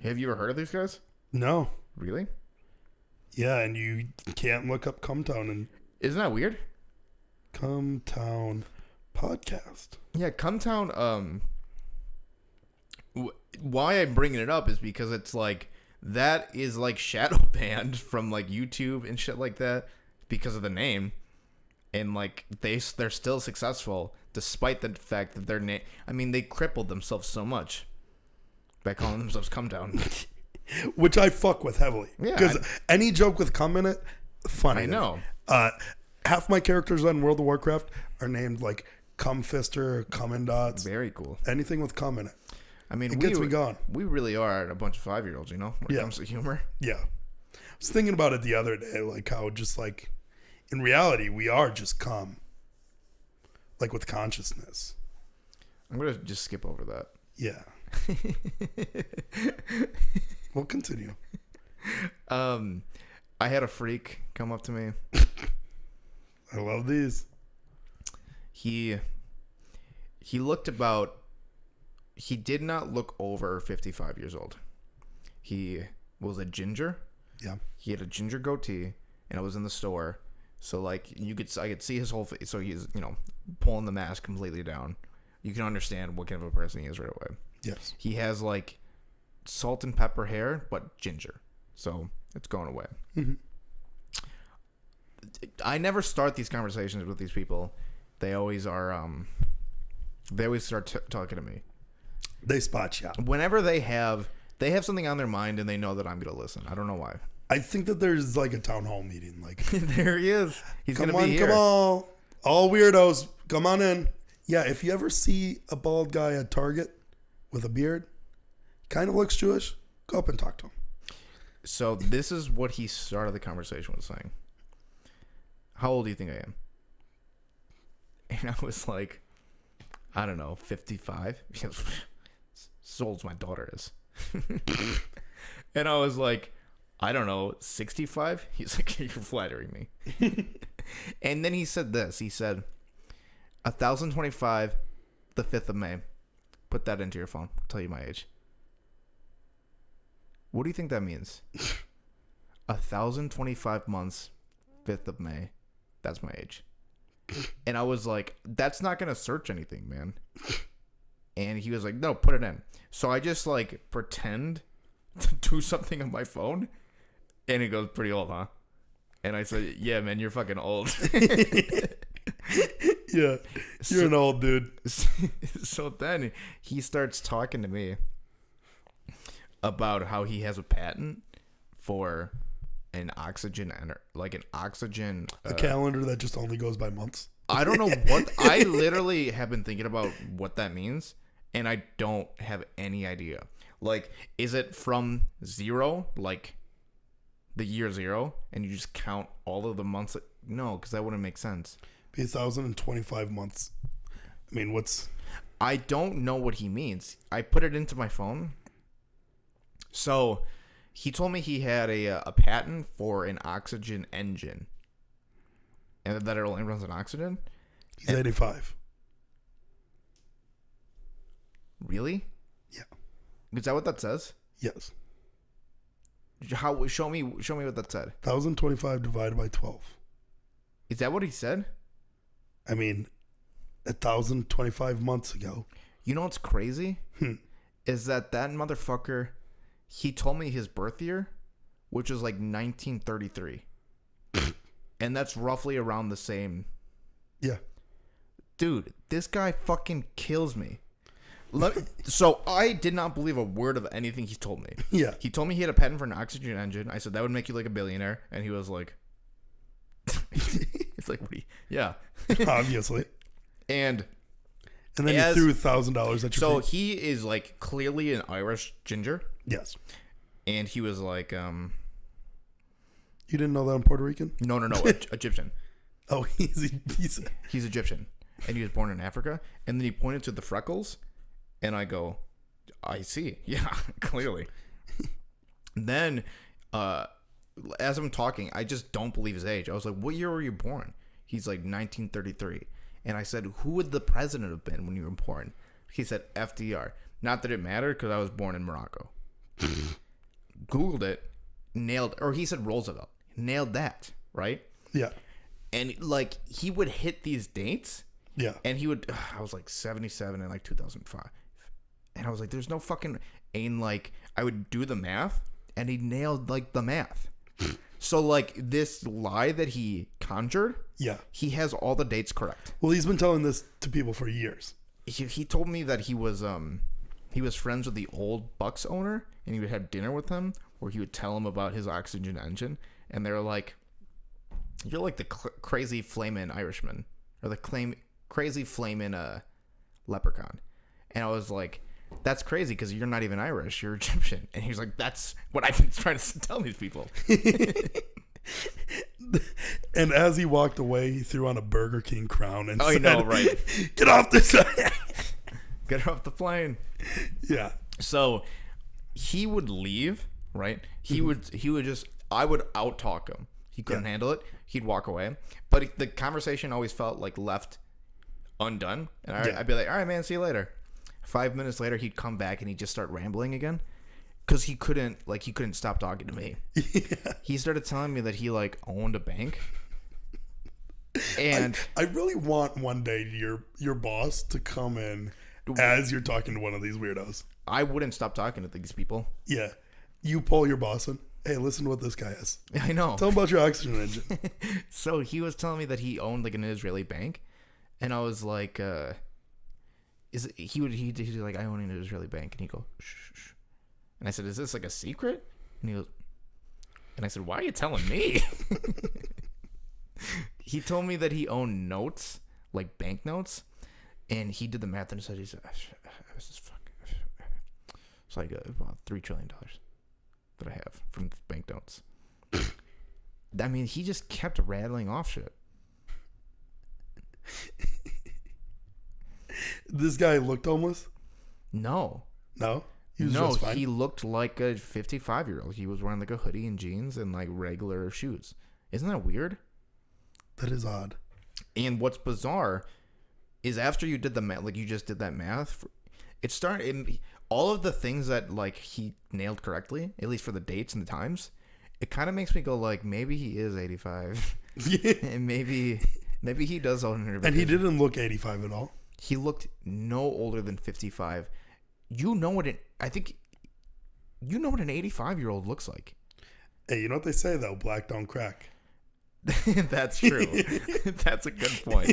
S1: Have you ever heard of these guys?
S2: No.
S1: Really?
S2: Yeah, and you can't look up Cumtown. And
S1: isn't that weird?
S2: Cumtown podcast.
S1: Yeah, Cumtown. Why I'm bringing it up is because it's like that is like shadow banned from like YouTube and shit like that because of the name, and like they're still successful. Despite the fact that their name, I mean, they crippled themselves so much by calling themselves Cumtown.
S2: Which I fuck with heavily.
S1: Yeah.
S2: Because any joke with cum in it, funny.
S1: I know.
S2: Half my characters on World of Warcraft are named like Cumfister, Cummindots.
S1: Very cool.
S2: Anything with cum in it.
S1: I mean,
S2: it gets me going.
S1: We really are a bunch of 5-year-olds, you know, when it comes to humor.
S2: Yeah. I was thinking about it the other day, like how just like, in reality, we are just cum. Like with consciousness.
S1: I'm going to just skip over that.
S2: Yeah. We'll continue.
S1: I had a freak come up to me.
S2: I love these.
S1: He did not look over 55 years old. He was a ginger.
S2: Yeah.
S1: He had a ginger goatee, and I was in the store. So like I could see his whole face. So he's, you know, pulling the mask completely down. You can understand what kind of a person he is right away.
S2: Yes.
S1: He has like salt and pepper hair, but ginger. So it's going away.
S2: Mm-hmm.
S1: I never start these conversations with these people. They always are. They always start talking to me.
S2: They spot you.
S1: Whenever they have something on their mind and they know that I'm going to listen. I don't know why.
S2: I think that there's like a town hall meeting. Like
S1: there he is. He's going to be here.
S2: Come on, all weirdos, come on in. Yeah, if you ever see a bald guy at Target with a beard, kind of looks Jewish, go up and talk to him.
S1: So this is what he started the conversation with saying. How old do you think I am? And I was like, I don't know, 55. As old as my daughter is. And I was like, I don't know, 65? He's like, you're flattering me. And then he said this. He said, 1,025, the 5th of May. Put that into your phone. I'll tell you my age. What do you think that means? 1,025 months, 5th of May. That's my age. And I was like, that's not going to search anything, man. And he was like, no, put it in. So I just like pretend to do something on my phone. And he goes, pretty old, huh? And I said, yeah, man, you're fucking old.
S2: Yeah, you're an old dude.
S1: So then he starts talking to me about how he has a patent for an oxygen,
S2: a calendar that just only goes by months.
S1: I don't know what. I literally have been thinking about what that means, and I don't have any idea. Like, is it from 0, like the year 0, and you just count all of the months? No, because that wouldn't make sense.
S2: Be 1,025 months. I mean, what's...
S1: I don't know what he means. I put it into my phone. So he told me he had a patent for an oxygen engine. And that it only runs on oxygen.
S2: He's 85.
S1: Really?
S2: Yeah.
S1: Is that what that says?
S2: Yes.
S1: How? Show me what that said.
S2: 1,025 divided by 12.
S1: Is that what he said?
S2: I mean, 1,025 months ago.
S1: You know what's crazy? Is that motherfucker, he told me his birth year, which was like 1933. And that's roughly around the same.
S2: Yeah.
S1: Dude, this guy fucking kills me. So I did not believe a word of anything he told me.
S2: Yeah.
S1: He told me he had a patent for an oxygen engine. I said, that would make you like a billionaire. And he was like... It's like, what do you... Yeah.
S2: Obviously.
S1: And
S2: then he threw $1,000 at your
S1: So
S2: feet.
S1: he is like clearly an Irish ginger.
S2: Yes.
S1: And he was like...
S2: You didn't know that I'm Puerto Rican?
S1: No, Egyptian.
S2: Oh, he's
S1: Egyptian. And he was born in Africa. And then he pointed to the freckles. And I go, I see. Yeah, clearly. Then, as I'm talking, I just don't believe his age. I was like, what year were you born? He's like 1933. And I said, who would the president have been when you were born? He said, FDR. Not that it mattered because I was born in Morocco. Googled it, nailed, or he said Roosevelt. Nailed that, right?
S2: Yeah.
S1: And like, he would hit these dates.
S2: Yeah.
S1: And he would, I was like 77 in like 2005. And I was like, there's no fucking, and like, I would do the math, and he nailed like the math. So like, this lie that he conjured,
S2: yeah,
S1: he has all the dates correct.
S2: Well, he's been telling this to people for years.
S1: He told me that he was friends with the old Bucks owner, and he would have dinner with him, where he would tell him about his oxygen engine, and they're like, you're like the crazy flamin' Irishman, or the crazy flamin' leprechaun. And I was like, that's crazy because you're not even Irish, you're Egyptian. And he was like, that's what I've been trying to tell these people.
S2: And as he walked away, he threw on a Burger King crown and said,
S1: know, right?
S2: Get off this.
S1: Get her off the plane.
S2: Yeah.
S1: So he would leave, right? He would just, I would out-talk him. He couldn't handle it. He'd walk away. But the conversation always felt like left undone. And I'd be like, all right, man, see you later. 5 minutes later, he'd come back and he'd just start rambling again. Because he couldn't stop talking to me. Yeah. He started telling me that he like owned a bank. And
S2: I really want one day your boss to come in as you're talking to one of these weirdos.
S1: I wouldn't stop talking to these people.
S2: Yeah. You pull your boss in. Hey, listen to what this guy has.
S1: I know.
S2: Tell him about your oxygen engine.
S1: So he was telling me that he owned like an Israeli bank. And I was like, he'd like, I own an Israeli bank. And he'd go, shh. And I said, is this like a secret? And he goes, and I said, why are you telling me? He told me that he owned notes, like bank notes. And he did the math and said, it's like about $3 trillion that I have from bank notes. I mean, he just kept rattling off shit.
S2: This guy looked homeless?
S1: No.
S2: No?
S1: He was just fine? He looked like a 55-year-old. He was wearing like a hoodie and jeans and like regular shoes. Isn't that weird?
S2: That is odd.
S1: And what's bizarre is after you did the math, like you just did that math, it started, all of the things that like he nailed correctly, at least for the dates and the times, it kind of makes me go like, maybe he is 85. And maybe he does own an.
S2: And he didn't look 85 at all.
S1: He looked no older than 55. You know what an 85-year-old looks like.
S2: Hey, you know what they say though? Black don't crack.
S1: That's true. That's a good point.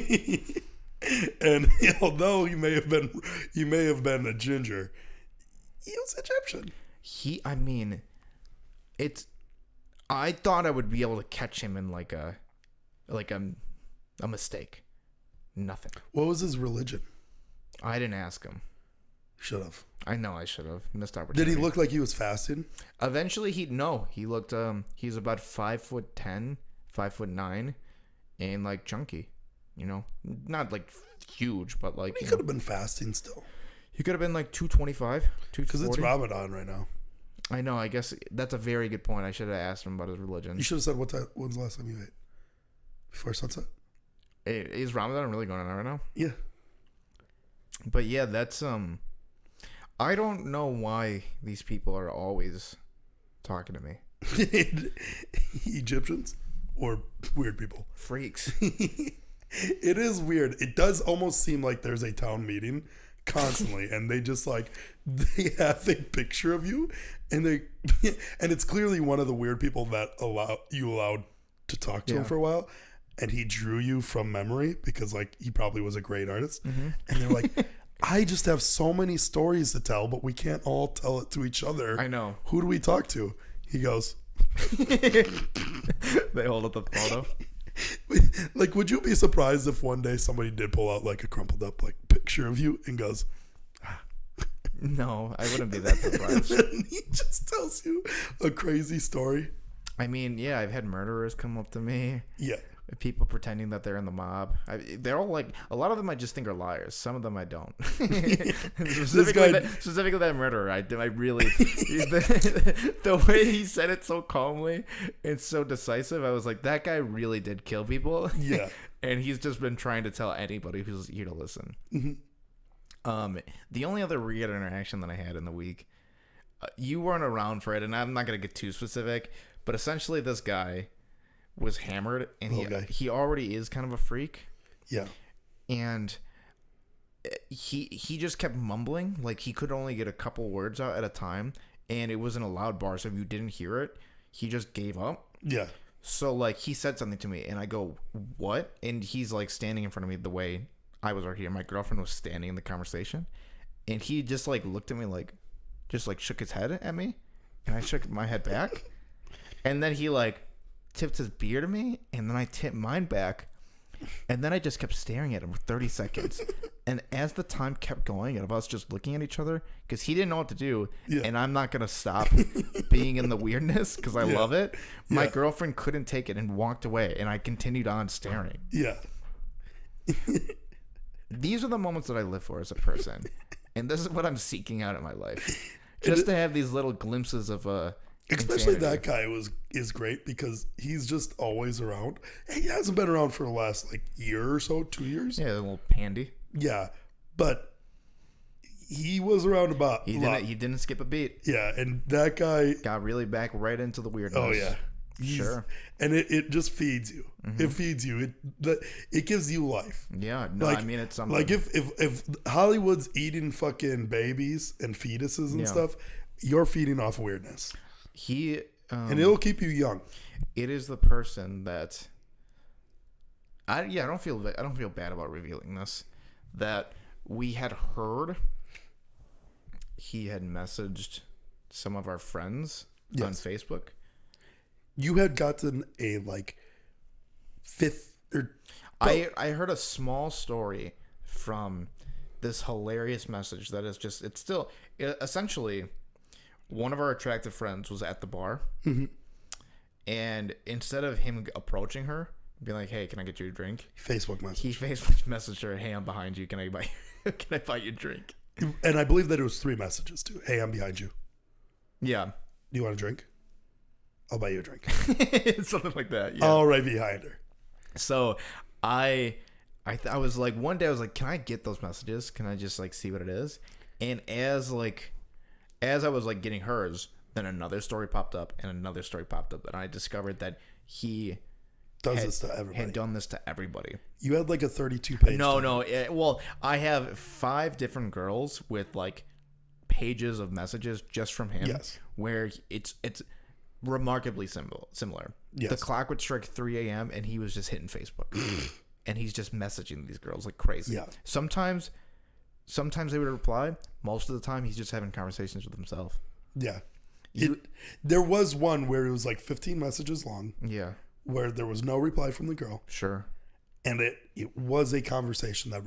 S2: And although he may have been a ginger, he was Egyptian.
S1: I thought I would be able to catch him in like a mistake. Nothing.
S2: What was his religion?
S1: I didn't ask him.
S2: Should have.
S1: I know I should have. Missed opportunity.
S2: Did he look like he was fasting?
S1: Eventually, he looked. He's about 5'10", 5'9", and like chunky. You know, not like huge, but like
S2: he could have been fasting still.
S1: He could have been like 225, 240.
S2: Because it's Ramadan right now.
S1: I know. I guess that's a very good point. I should have asked him about his religion.
S2: You should have said when's the last time you ate? Before sunset?
S1: Is Ramadan really going on right now?
S2: Yeah.
S1: But yeah, that's I don't know why these people are always talking to me.
S2: Egyptians or weird people?
S1: Freaks.
S2: It is weird. It does almost seem like there's a town meeting constantly, and they just like they have a picture of you, and it's clearly one of the weird people that allowed to talk to him for a while. And he drew you from memory because like he probably was a great artist. Mm-hmm. And they're like, I just have so many stories to tell, but we can't all tell it to each other.
S1: I know.
S2: Who do we talk to? He goes.
S1: They hold up the photo.
S2: Like, would you be surprised if one day somebody did pull out like a crumpled up like picture of you and goes,
S1: no, I wouldn't be that surprised.
S2: And he just tells you a crazy story.
S1: I mean, yeah, I've had murderers come up to me.
S2: Yeah.
S1: People pretending that they're in the mob. They're all like, a lot of them I just think are liars. Some of them I don't. Specifically that murderer. I really, the way he said it so calmly and so decisive, I was like, that guy really did kill people.
S2: Yeah.
S1: And he's just been trying to tell anybody who's here to listen. Mm-hmm. The only other weird interaction that I had in the week, you weren't around for it, and I'm not going to get too specific, but essentially this guy was hammered, and he already is kind of a freak.
S2: Yeah.
S1: And he just kept mumbling, like he could only get a couple words out at a time, and it wasn't a loud bar, so if you didn't hear it, he just gave up.
S2: Yeah.
S1: So like he said something to me, and I go, what? And he's like standing in front of me the way I was right here. My girlfriend was standing in the conversation, and he just like looked at me like, just like shook his head at me, and I shook my head back, and then he like tipped his beer to me, and then I tipped mine back, and then I just kept staring at him for 30 seconds. And as the time kept going and of us just looking at each other, because he didn't know what to do, and I'm not gonna stop being in the weirdness because I love it, my girlfriend couldn't take it and walked away, and I continued on staring. These are the moments that I live for as a person, and this is what I'm seeking out in my life, just to have these little glimpses of
S2: especially insanity. That guy is great because he's just always around. He hasn't been around for the last like year or so, 2 years.
S1: Yeah, a little pandy.
S2: Yeah, but he was around about.
S1: He didn't skip a beat.
S2: Yeah, and that guy
S1: got really back right into the weirdness.
S2: Oh yeah,
S1: sure.
S2: And it just feeds you. Mm-hmm. It feeds you. It gives you life.
S1: Yeah, no, like, I mean it's something.
S2: Like if Hollywood's eating fucking babies and fetuses and stuff, you're feeding off weirdness. And it'll keep you young.
S1: It is the person that I don't feel bad about revealing this, that we had heard he had messaged some of our friends on Facebook.
S2: You had gotten a like fifth or
S1: I heard a small story from this hilarious message that is just essentially one of our attractive friends was at the bar, mm-hmm. and instead of him approaching her, Be like, hey, can I get you a drink?
S2: Facebook message.
S1: He Facebook messaged her, hey, I'm behind you. Can I buy you a drink?
S2: And I believe that it was 3 messages too. Hey, I'm behind you.
S1: Yeah.
S2: Do you want a drink? I'll buy you a drink.
S1: Something like that. Yeah.
S2: All right behind her.
S1: So I was like, one day I was like, can I get those messages? Can I just like see what it is? And as I was like getting hers, then another story popped up and another story popped up, and I discovered that he
S2: this to everybody.
S1: Had done this to everybody.
S2: You had like a 32-page.
S1: No. Well, I have 5 different girls with like pages of messages just from him.
S2: Yes.
S1: Where it's remarkably similar.
S2: Yes.
S1: The clock would strike 3 a.m. and he was just hitting Facebook, and he's just messaging these girls like crazy.
S2: Yeah.
S1: Sometimes they would reply. Most of the time, he's just having conversations with himself.
S2: Yeah. There was one where it was like 15 messages long.
S1: Yeah.
S2: Where there was no reply from the girl.
S1: Sure.
S2: And it was a conversation that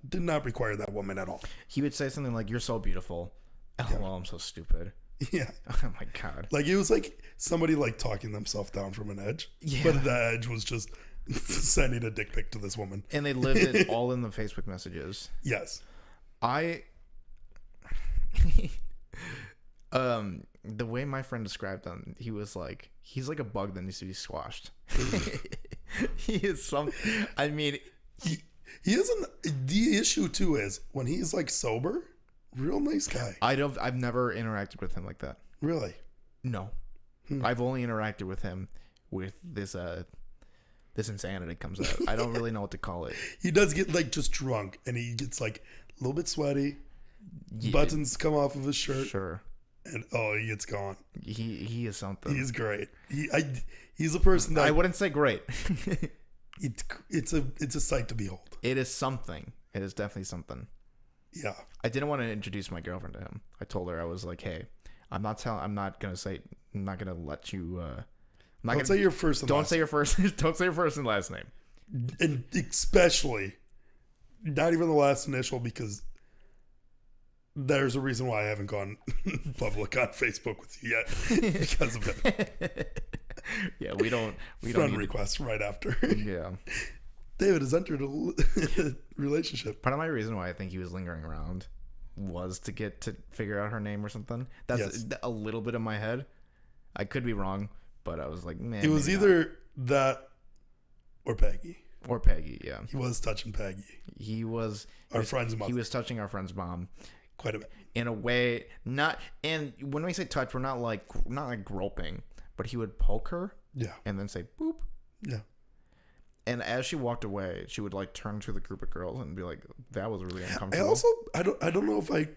S2: did not require that woman at all.
S1: He would say something like, "You're so beautiful." LOL, I'm so stupid.
S2: Yeah.
S1: Oh my God.
S2: Like it was like somebody like talking themselves down from an edge.
S1: Yeah.
S2: But the edge was just sending a dick pic to this woman.
S1: And they lived it all in the Facebook messages.
S2: Yes.
S1: The way my friend described him, he's like a bug that needs to be squashed. He is I mean,
S2: he isn't. The issue too is when he's like sober, real nice guy.
S1: I've never interacted with him like that.
S2: Really?
S1: No. I've only interacted with him with this insanity comes out. I don't really know what to call it.
S2: He does get like just drunk, and he gets like a little bit sweaty. Yeah. Buttons come off of his shirt.
S1: Sure.
S2: And he gets gone.
S1: He is something.
S2: He's great. He's a person that
S1: I wouldn't say great.
S2: It's a sight to behold.
S1: It is something. It is definitely something.
S2: Yeah.
S1: I didn't want to introduce my girlfriend to him. I told her, I was like, hey, I'm not gonna let you.
S2: Don't say your first.
S1: Don't say your first and last name.
S2: And especially, not even the last initial, because there's a reason why I haven't gone public on Facebook with you yet because of it.
S1: Yeah, we don't
S2: friend request right after.
S1: Yeah.
S2: David has entered a relationship.
S1: Part of my reason why I think he was lingering around was to figure out her name or something. That's a little bit in my head. I could be wrong, but I was like, man.
S2: It was either that or Peggy.
S1: Or Peggy, yeah.
S2: He was touching Peggy.
S1: He was
S2: friend's mom.
S1: He was touching our friend's mom.
S2: Quite a bit.
S1: In a way, and when we say touch, we're not like groping, but he would poke her.
S2: Yeah.
S1: And then say boop.
S2: Yeah.
S1: And as she walked away, she would like turn to the group of girls and be like, that was really uncomfortable.
S2: I don't know if I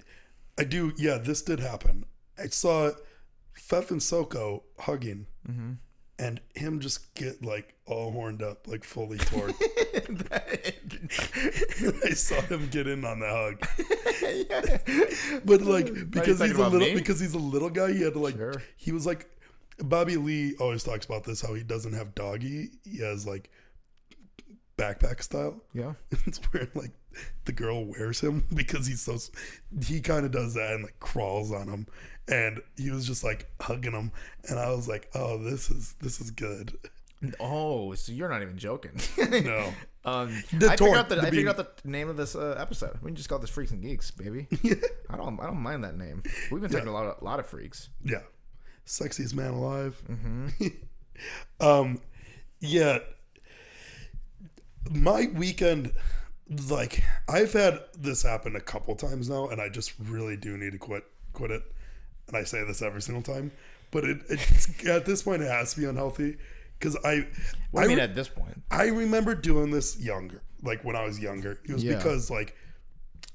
S2: do. Yeah, this did happen. I saw Fef and Soko hugging, and him just get like all horned up, like fully torqued. I saw him get in on the hug. Yeah. But like because he's a little guy, he had to like he was like Bobby Lee always talks about this, how he doesn't have doggy. He has like backpack style.
S1: Yeah.
S2: It's where like the girl wears him because he kind of does that and like crawls on him, and he was just like hugging him, and I was like, oh, this is good.
S1: Oh, so you're not even joking.
S2: No.
S1: I figured out the name of this episode. We can just call this Freaks and Geeks, baby.
S2: Yeah.
S1: I don't mind that name. We've been taking a lot of freaks.
S2: Yeah. Sexiest man alive.
S1: Mm-hmm.
S2: Yeah. My weekend, like, I've had this happen a couple times now, and I just really do need to quit it. And I say this every single time, but it's at this point it has to be unhealthy. Because
S1: What do you mean at this point?
S2: I remember doing this younger, like when I was younger. It was because like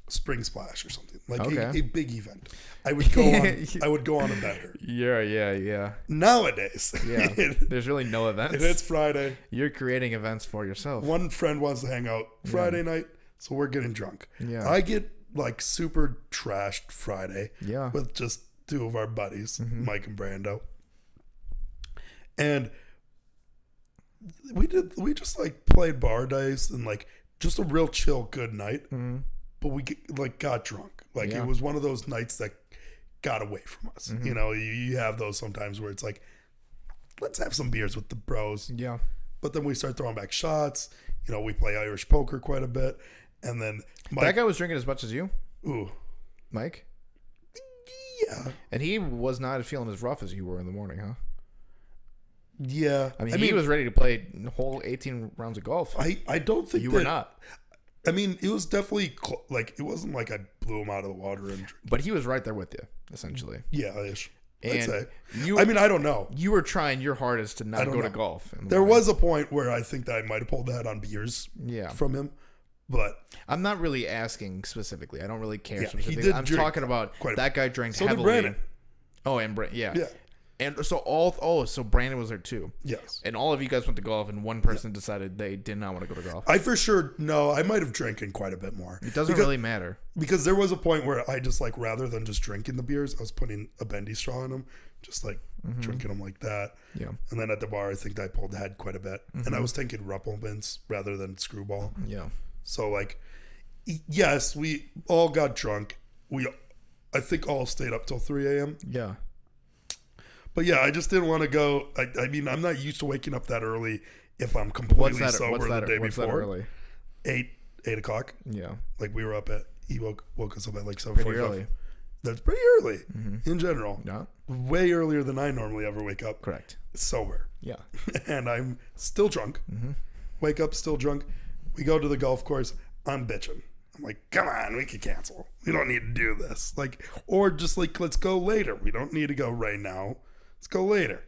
S2: Spring Splash or something, like a big event. I would go on a bender.
S1: Yeah.
S2: Nowadays,
S1: there's really no events.
S2: It's Friday.
S1: You're creating events for yourself.
S2: One friend wants to hang out Friday night, so we're getting drunk.
S1: Yeah.
S2: I get like super trashed Friday.
S1: Yeah.
S2: With just 2 of our buddies, Mike and Brando, and we just like played bar dice and like just a real chill good night. But we got drunk. Like it was one of those nights that got away from us. You know, you have those sometimes where it's like, let's have some beers with the bros.
S1: Yeah.
S2: But then we start throwing back shots. You know, we play Irish poker quite a bit. And then
S1: that guy was drinking as much as you?
S2: Ooh.
S1: Mike?
S2: Yeah.
S1: And he was not feeling as rough as you were in the morning, huh?
S2: Yeah.
S1: I mean, he was ready to play the whole 18 rounds of golf.
S2: I don't think
S1: you were not.
S2: I mean, it was definitely like, it wasn't like I blew him out of the water.
S1: But he was right there with you, essentially.
S2: Yeah, ish.
S1: And
S2: I'd say. I mean, I don't know.
S1: You were trying your hardest to not go to golf.
S2: There was a point where I think that I might have pulled that on beers from him. But
S1: I'm not really asking specifically. I don't really care specifically.
S2: He did
S1: I'm talking about that guy drank
S2: so
S1: heavily.
S2: Did Brandon.
S1: Oh, and Brandon. Yeah.
S2: Yeah.
S1: And so so Brandon was there too.
S2: Yes.
S1: And all of you guys went to golf, and one person decided they did not want to go to golf.
S2: I for sure I might have drinking quite a bit more.
S1: It doesn't really matter.
S2: Because there was a point where I just like, rather than just drinking the beers, I was putting a bendy straw in them, just like drinking them like that.
S1: Yeah.
S2: And then at the bar, I think I pulled head quite a bit, and I was taking Ruppelmans rather than Screwball.
S1: Yeah.
S2: So like, yes, we all got drunk. I think all stayed up till 3 a.m.
S1: Yeah.
S2: But yeah, I just didn't want to go. I mean, I'm not used to waking up that early if I'm completely sober the day before.
S1: That early?
S2: 8 o'clock.
S1: Yeah.
S2: Like we were up at, he woke us up at like 7:45.
S1: Pretty early.
S2: That's pretty early in general.
S1: Yeah.
S2: Way earlier than I normally ever wake up.
S1: Correct.
S2: Sober.
S1: Yeah.
S2: And I'm still drunk. Wake up still drunk. We go to the golf course. I'm bitching. I'm like, come on, we can cancel. We don't need to do this. Like, or just like, let's go later. We don't need to go right now. Let's go later.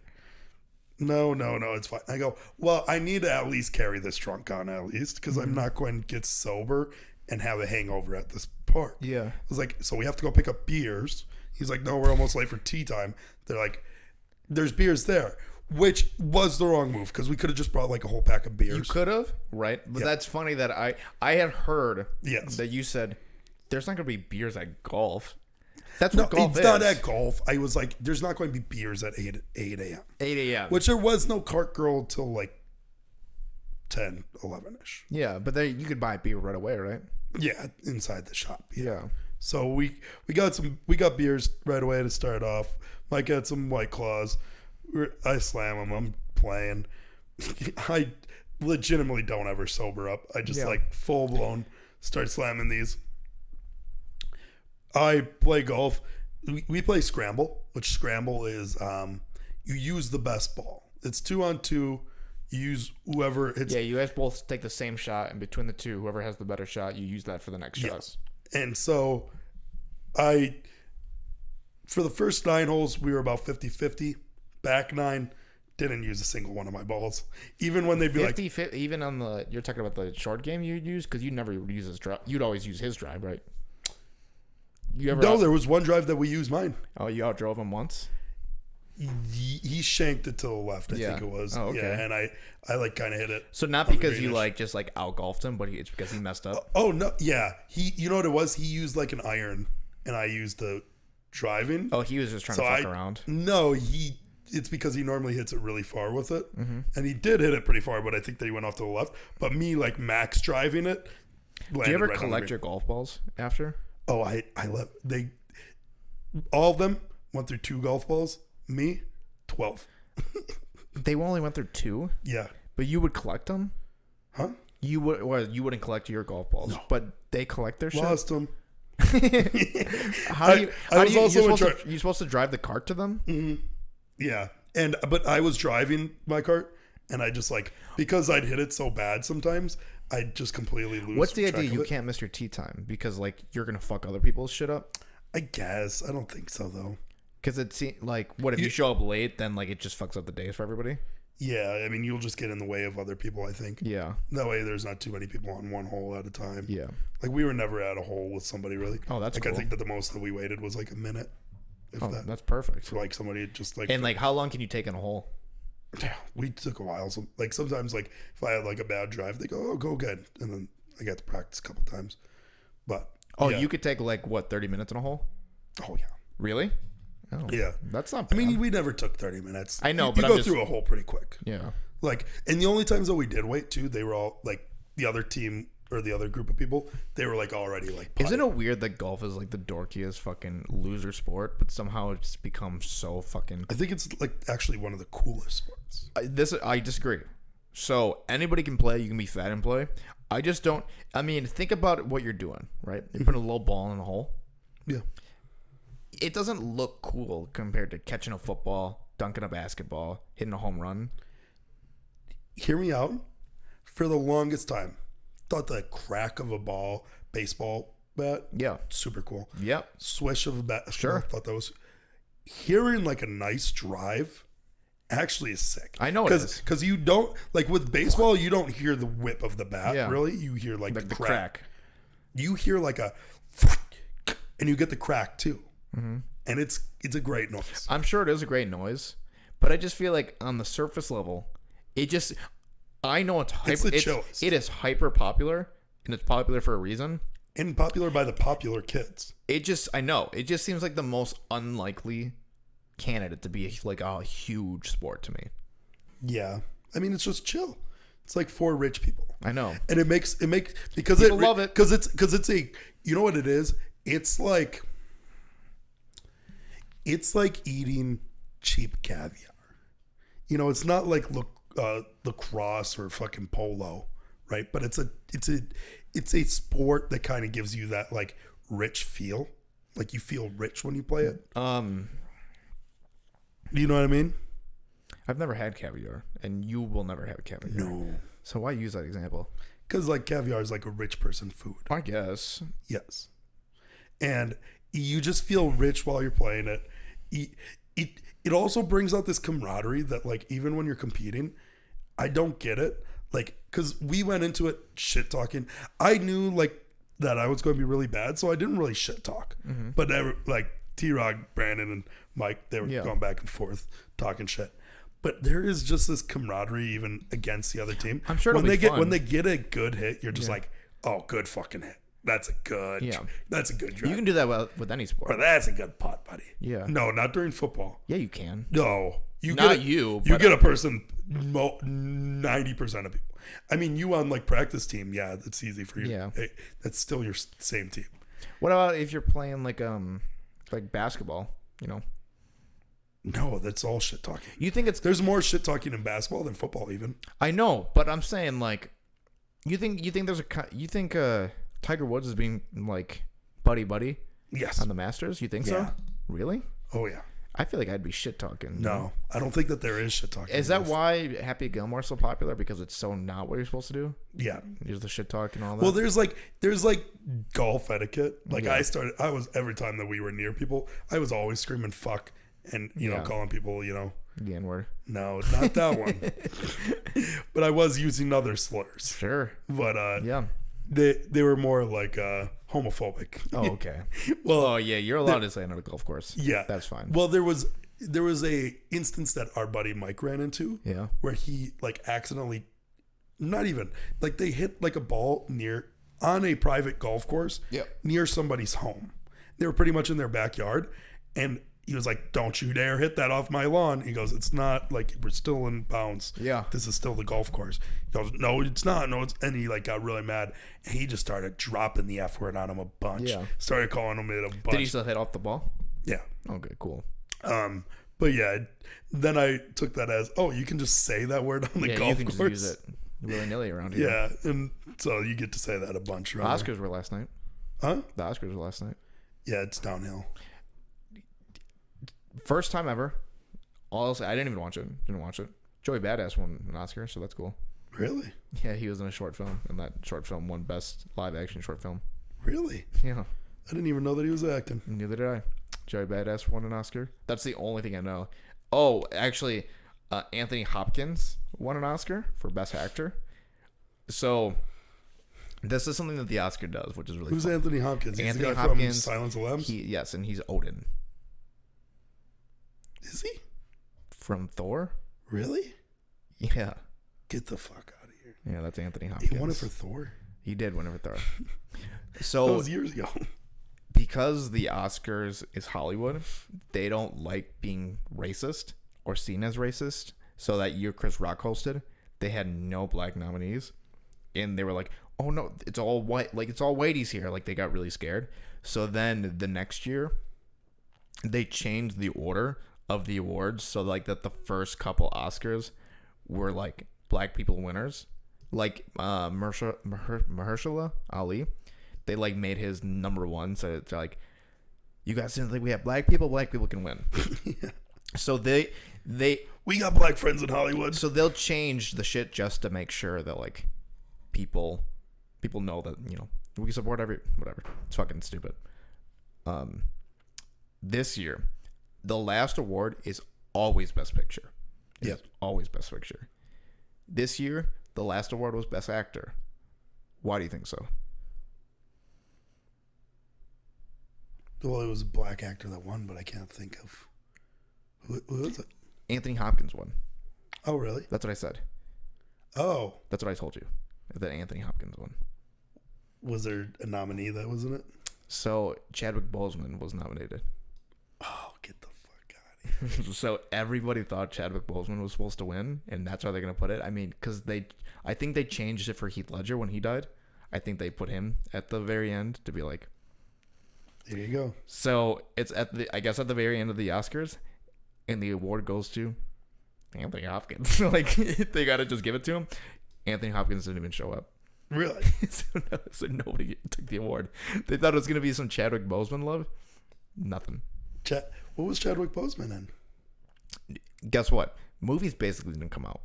S2: No, it's fine. I go, well, I need to at least carry this trunk on at least, because I'm not going to get sober and have a hangover at this park.
S1: Yeah.
S2: I was like, so we have to go pick up beers. He's like, no, we're almost late for tea time. They're like, there's beers there, which was the wrong move, because we could have just brought like a whole pack of beers.
S1: You could have, right? But that's funny that I had heard that you said there's not going to be beers at golf. That's what golf is.
S2: It's not at golf. I was like, there's not going to be beers at 8 a.m.
S1: 8 a.m.
S2: Which there was no cart girl till like 10, 11-ish.
S1: Yeah, but then you could buy beer right away, right?
S2: Yeah, inside the shop.
S1: Yeah.
S2: So we got beers right away to start off. Mike had some White Claws. I slam them. I'm playing. I legitimately don't ever sober up. I just like full blown start slamming these. I play golf. We play scramble, which scramble is you use the best ball. It's 2-on-2. You use whoever hits.
S1: Yeah, you guys both take the same shot, and between the two, whoever has the better shot, you use that for the next shots.
S2: And so for the first 9 holes, we were about 50-50. Back 9, didn't use a single one of my balls. Even when they'd be
S1: 50, like... Even on the... You're talking about the short game you'd use? Because you never use his drive. You'd always use his drive, right?
S2: There was one drive that we used mine.
S1: Oh, you outdrove him once?
S2: He shanked it to the left, I think it was.
S1: Oh, okay.
S2: Yeah, and I like kind of hit it.
S1: So not because you like just like out-golfed him, but it's because he messed up?
S2: Oh, no. Yeah. You know what it was? He used like an iron, and I used the driving.
S1: Oh, he was just trying to fuck around?
S2: No, it's because he normally hits it really far with it. And he did hit it pretty far, but I think that he went off to the left. But me, like, max driving it.
S1: Do you ever collect your golf balls after?
S2: Oh, I love... All of them went through 2 golf balls. Me, 12.
S1: They only went through 2?
S2: Yeah.
S1: But you would collect them?
S2: Huh?
S1: You wouldn't collect your golf balls, but they collect their shit?
S2: Lost them.
S1: You're supposed to drive the cart to them?
S2: Mm-hmm. Yeah. But I was driving my cart, and I just like, because I'd hit it so bad sometimes, I'd just completely lose.
S1: What's the idea? You can't miss your tee time because like you're gonna fuck other people's shit up?
S2: I guess. I don't think so though.
S1: Because it seems like, what if you show up late, then like it just fucks up the days for everybody?
S2: Yeah, I mean, you'll just get in the way of other people, I think.
S1: Yeah.
S2: That way there's not too many people on one hole at a time.
S1: Yeah.
S2: Like we were never at a hole with somebody really.
S1: Oh, that's
S2: like
S1: cool.
S2: I think that the most that we waited was like a minute.
S1: That's perfect.
S2: For like somebody just like...
S1: And like how long can you take in a hole?
S2: Yeah, we took a while. So like sometimes like if I had like a bad drive, they go, oh, go again. And then I got to practice a couple times. But...
S1: Oh, you could take like, what, 30 minutes in a hole?
S2: Oh, yeah.
S1: Really? Oh,
S2: yeah.
S1: That's not bad.
S2: I mean, we never took 30 minutes.
S1: I know,
S2: but you go through a hole pretty quick.
S1: Yeah.
S2: Like, and the only times that we did wait too, they were all like the other team or the other group of people, they were like already like putting.
S1: Isn't it weird that golf is like the dorkiest fucking loser sport, but somehow it's become so fucking...
S2: I think it's like actually one of the coolest sports.
S1: I disagree. So anybody can play. You can be fat and play. I just don't. I mean, think about what you're doing, right? You're putting a little ball in a hole.
S2: Yeah.
S1: It doesn't look cool compared to catching a football, dunking a basketball, hitting a home run.
S2: Hear me out. For the longest time, thought the crack of a baseball bat, super cool.
S1: Yep.
S2: Swish of a bat,
S1: sure.
S2: Thought that was. Hearing like a nice drive actually is sick.
S1: I know it is.
S2: Because you don't, like with baseball, you don't hear the whip of the bat, really. You hear like the crack. You hear like a, and you get the crack too. Mm-hmm. And it's a great noise.
S1: I'm sure it is a great noise, but I just feel like on the surface level, I know it's hyper. It is hyper popular, and it's popular for a reason.
S2: And popular by the popular kids.
S1: I know. It just seems like the most unlikely candidate to be like a huge sport to me.
S2: Yeah. I mean, it's just chill. It's like for rich people.
S1: I know.
S2: And it makes because
S1: people love it.
S2: Because it's a, you know what it is? It's like eating cheap caviar. You know, it's not like lacrosse or fucking polo, right? But it's a sport that kind of gives you that like rich feel. Like you feel rich when you play it. You know what I mean?
S1: I've never had caviar, and you will never have caviar.
S2: No.
S1: So why use that example?
S2: Because like caviar is like a rich person food.
S1: I guess.
S2: Yes. And you just feel rich while you're playing it. It also brings out this camaraderie that like even when you're competing, I don't get it. Like, because we went into it shit talking. I knew like that I was going to be really bad, so I didn't really shit talk. Mm-hmm. But like T-Rog, Brandon, and Mike, they were going back and forth talking shit. But there is just this camaraderie even against the other team.
S1: I'm sure
S2: when they get a good hit, you're just like, oh, good fucking hit. That's a good drive.
S1: You can do that with any sport.
S2: But that's a good putt, buddy.
S1: Yeah.
S2: No, not during football.
S1: Yeah, you can.
S2: No.
S1: You
S2: get a person 90% of people. I mean, you on like practice team, yeah, that's easy for you.
S1: Yeah.
S2: Hey, that's still your same team.
S1: What about if you're playing like basketball, you know?
S2: No, that's all shit talking.
S1: You think
S2: there's more shit talking in basketball than football even.
S1: I know, but I'm saying like you think Tiger Woods is being like buddy
S2: yes
S1: on the Masters? You think so? Really?
S2: Oh yeah.
S1: I feel like I'd be shit talking.
S2: No, I don't think that there is shit talking.
S1: Is that why Happy Gilmore's so popular? Because it's so not what you're supposed to do?
S2: Yeah.
S1: Use the shit talk and all that.
S2: Well, there's like golf etiquette. Like I was every time that we were near people, I was always screaming fuck and you know calling people, you know,
S1: the N-word.
S2: No, not that one. But I was using other slurs.
S1: Sure.
S2: But they were more like homophobic.
S1: Oh, okay.
S2: Well,
S1: you're allowed to say it on a golf course.
S2: Yeah,
S1: that's fine.
S2: Well, there was a instance that our buddy Mike ran into.
S1: Yeah,
S2: where he like accidentally, not even like they hit like a ball on a private golf course.
S1: Yeah,
S2: near somebody's home. They were pretty much in their backyard, and he was like, "Don't you dare hit that off my lawn." He goes, "It's not like we're still in bounds.
S1: Yeah,
S2: this is still the golf course." He goes, "No, it's not. No, it's," and he like got really mad, and he just started dropping the F word on him a bunch. Yeah, started calling him it a bunch.
S1: Did he still hit off the ball?
S2: Yeah.
S1: Okay, cool.
S2: But yeah, then I took that as, oh, you can just say that word on the golf course. Yeah, you can just use it
S1: willy-nilly around here.
S2: Yeah, and so you get to say that a bunch.
S1: The Oscars were last night.
S2: Huh?
S1: The Oscars were last night.
S2: Yeah, it's downhill.
S1: First time ever. I didn't even watch it. Didn't watch it. Joey Badass won an Oscar, so that's cool.
S2: Really?
S1: Yeah, he was in a short film, and that short film won Best Live Action Short Film.
S2: Really?
S1: Yeah.
S2: I didn't even know that he was acting.
S1: Neither did I. Joey Badass won an Oscar. That's the only thing I know. Oh, actually, Anthony Hopkins won an Oscar for Best Actor. So this is something that the Oscar does, which is really
S2: Who's
S1: fun.
S2: Anthony Hopkins?
S1: He's Anthony Hopkins
S2: from Silence of the Lambs?
S1: Yes, and he's Odin.
S2: Is he?
S1: From Thor?
S2: Really?
S1: Yeah.
S2: Get the fuck out of here.
S1: Yeah, that's Anthony Hopkins.
S2: He won it for Thor?
S1: He did win it for Thor. So
S2: that was years ago.
S1: Because the Oscars is Hollywood, they don't like being racist or seen as racist. So that year Chris Rock hosted, they had no black nominees. And they were like, oh no, it's all white. Like, it's all whiteies here. Like, they got really scared. So then the next year, they changed the order of the awards. So, like, that the first couple Oscars were, like, black people winners, like Mahershala Ali. They like made his number one, so it's like, you guys didn't think we have black people can win.
S2: Yeah.
S1: So
S2: we got black friends in Hollywood.
S1: So they'll change the shit just to make sure that like people know that, you know, we support whatever. It's fucking stupid. This year, the last award is always Best Picture.
S2: Yeah,
S1: always Best Picture. This year, the last award was Best Actor. Why do you think so?
S2: Well, it was a black actor that won, but I can't think of who was it.
S1: Anthony Hopkins won.
S2: Oh, really?
S1: That's what I said.
S2: Oh,
S1: that's what I told you. That Anthony Hopkins won.
S2: Was there a nominee that was in it?
S1: So Chadwick Boseman was nominated.
S2: Oh, get the fuck out of here.
S1: So everybody thought Chadwick Boseman was supposed to win, and that's how they're going to put it. I mean, because I think they changed it for Heath Ledger when he died. I think they put him at the very end to be like,
S2: there you go.
S1: So it's at the very end of the Oscars, and the award goes to Anthony Hopkins. Like, they got to just give it to him. Anthony Hopkins didn't even show up.
S2: Really?
S1: so nobody took the award. They thought it was going to be some Chadwick Boseman love. Nothing.
S2: What was Chadwick Boseman in?
S1: Guess what? Movies basically didn't come out.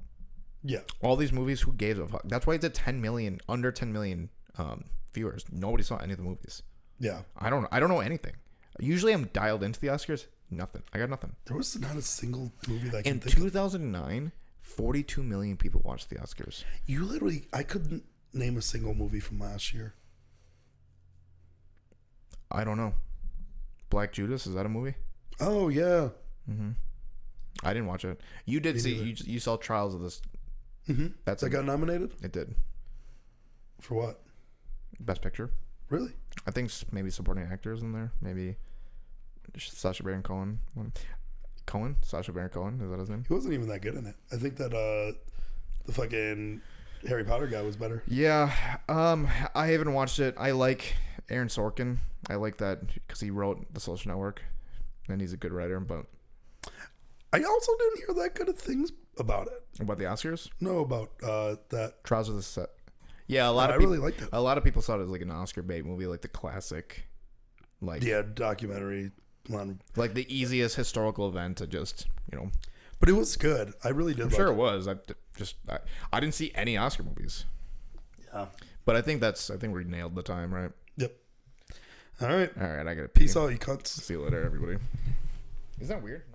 S2: Yeah.
S1: All these movies, who gave a fuck? That's why it's at 10 million, under 10 million viewers. Nobody saw any of the movies.
S2: Yeah.
S1: I don't know anything. Usually I'm dialed into the Oscars. Nothing. I got nothing.
S2: There was not a single movie that I can
S1: in
S2: think
S1: 2009, 42 million people watched the Oscars.
S2: I couldn't name a single movie from last year.
S1: I don't know. Black Judas, is that a movie?
S2: Oh, yeah.
S1: Mm-hmm. I didn't watch it. You did see, you saw Trials of this.
S2: Mm-hmm. That got nominated?
S1: It did.
S2: For what?
S1: Best Picture.
S2: Really?
S1: I think maybe supporting actors in there. Maybe Sacha Baron Cohen. Sacha Baron Cohen, is that his name?
S2: He wasn't even that good in it. I think that the fucking Harry Potter guy was better.
S1: Yeah. I haven't watched it. I like Aaron Sorkin. I like that because he wrote The Social Network, and he's a good writer. But
S2: I also didn't hear that good of things about it.
S1: About the Oscars?
S2: No, about that.
S1: Trials of the Set. Yeah, I really liked it. A lot of people saw it as like an Oscar bait movie, like the classic, like
S2: documentary one,
S1: like the easiest historical event to just, you know.
S2: But it was good. I really did.
S1: I'm sure it was. I didn't see any Oscar movies.
S2: Yeah,
S1: but I think we nailed the time, right?
S2: Yep. All right.
S1: I gotta
S2: peace out, you cunts.
S1: See you later, everybody. Is that weird? No.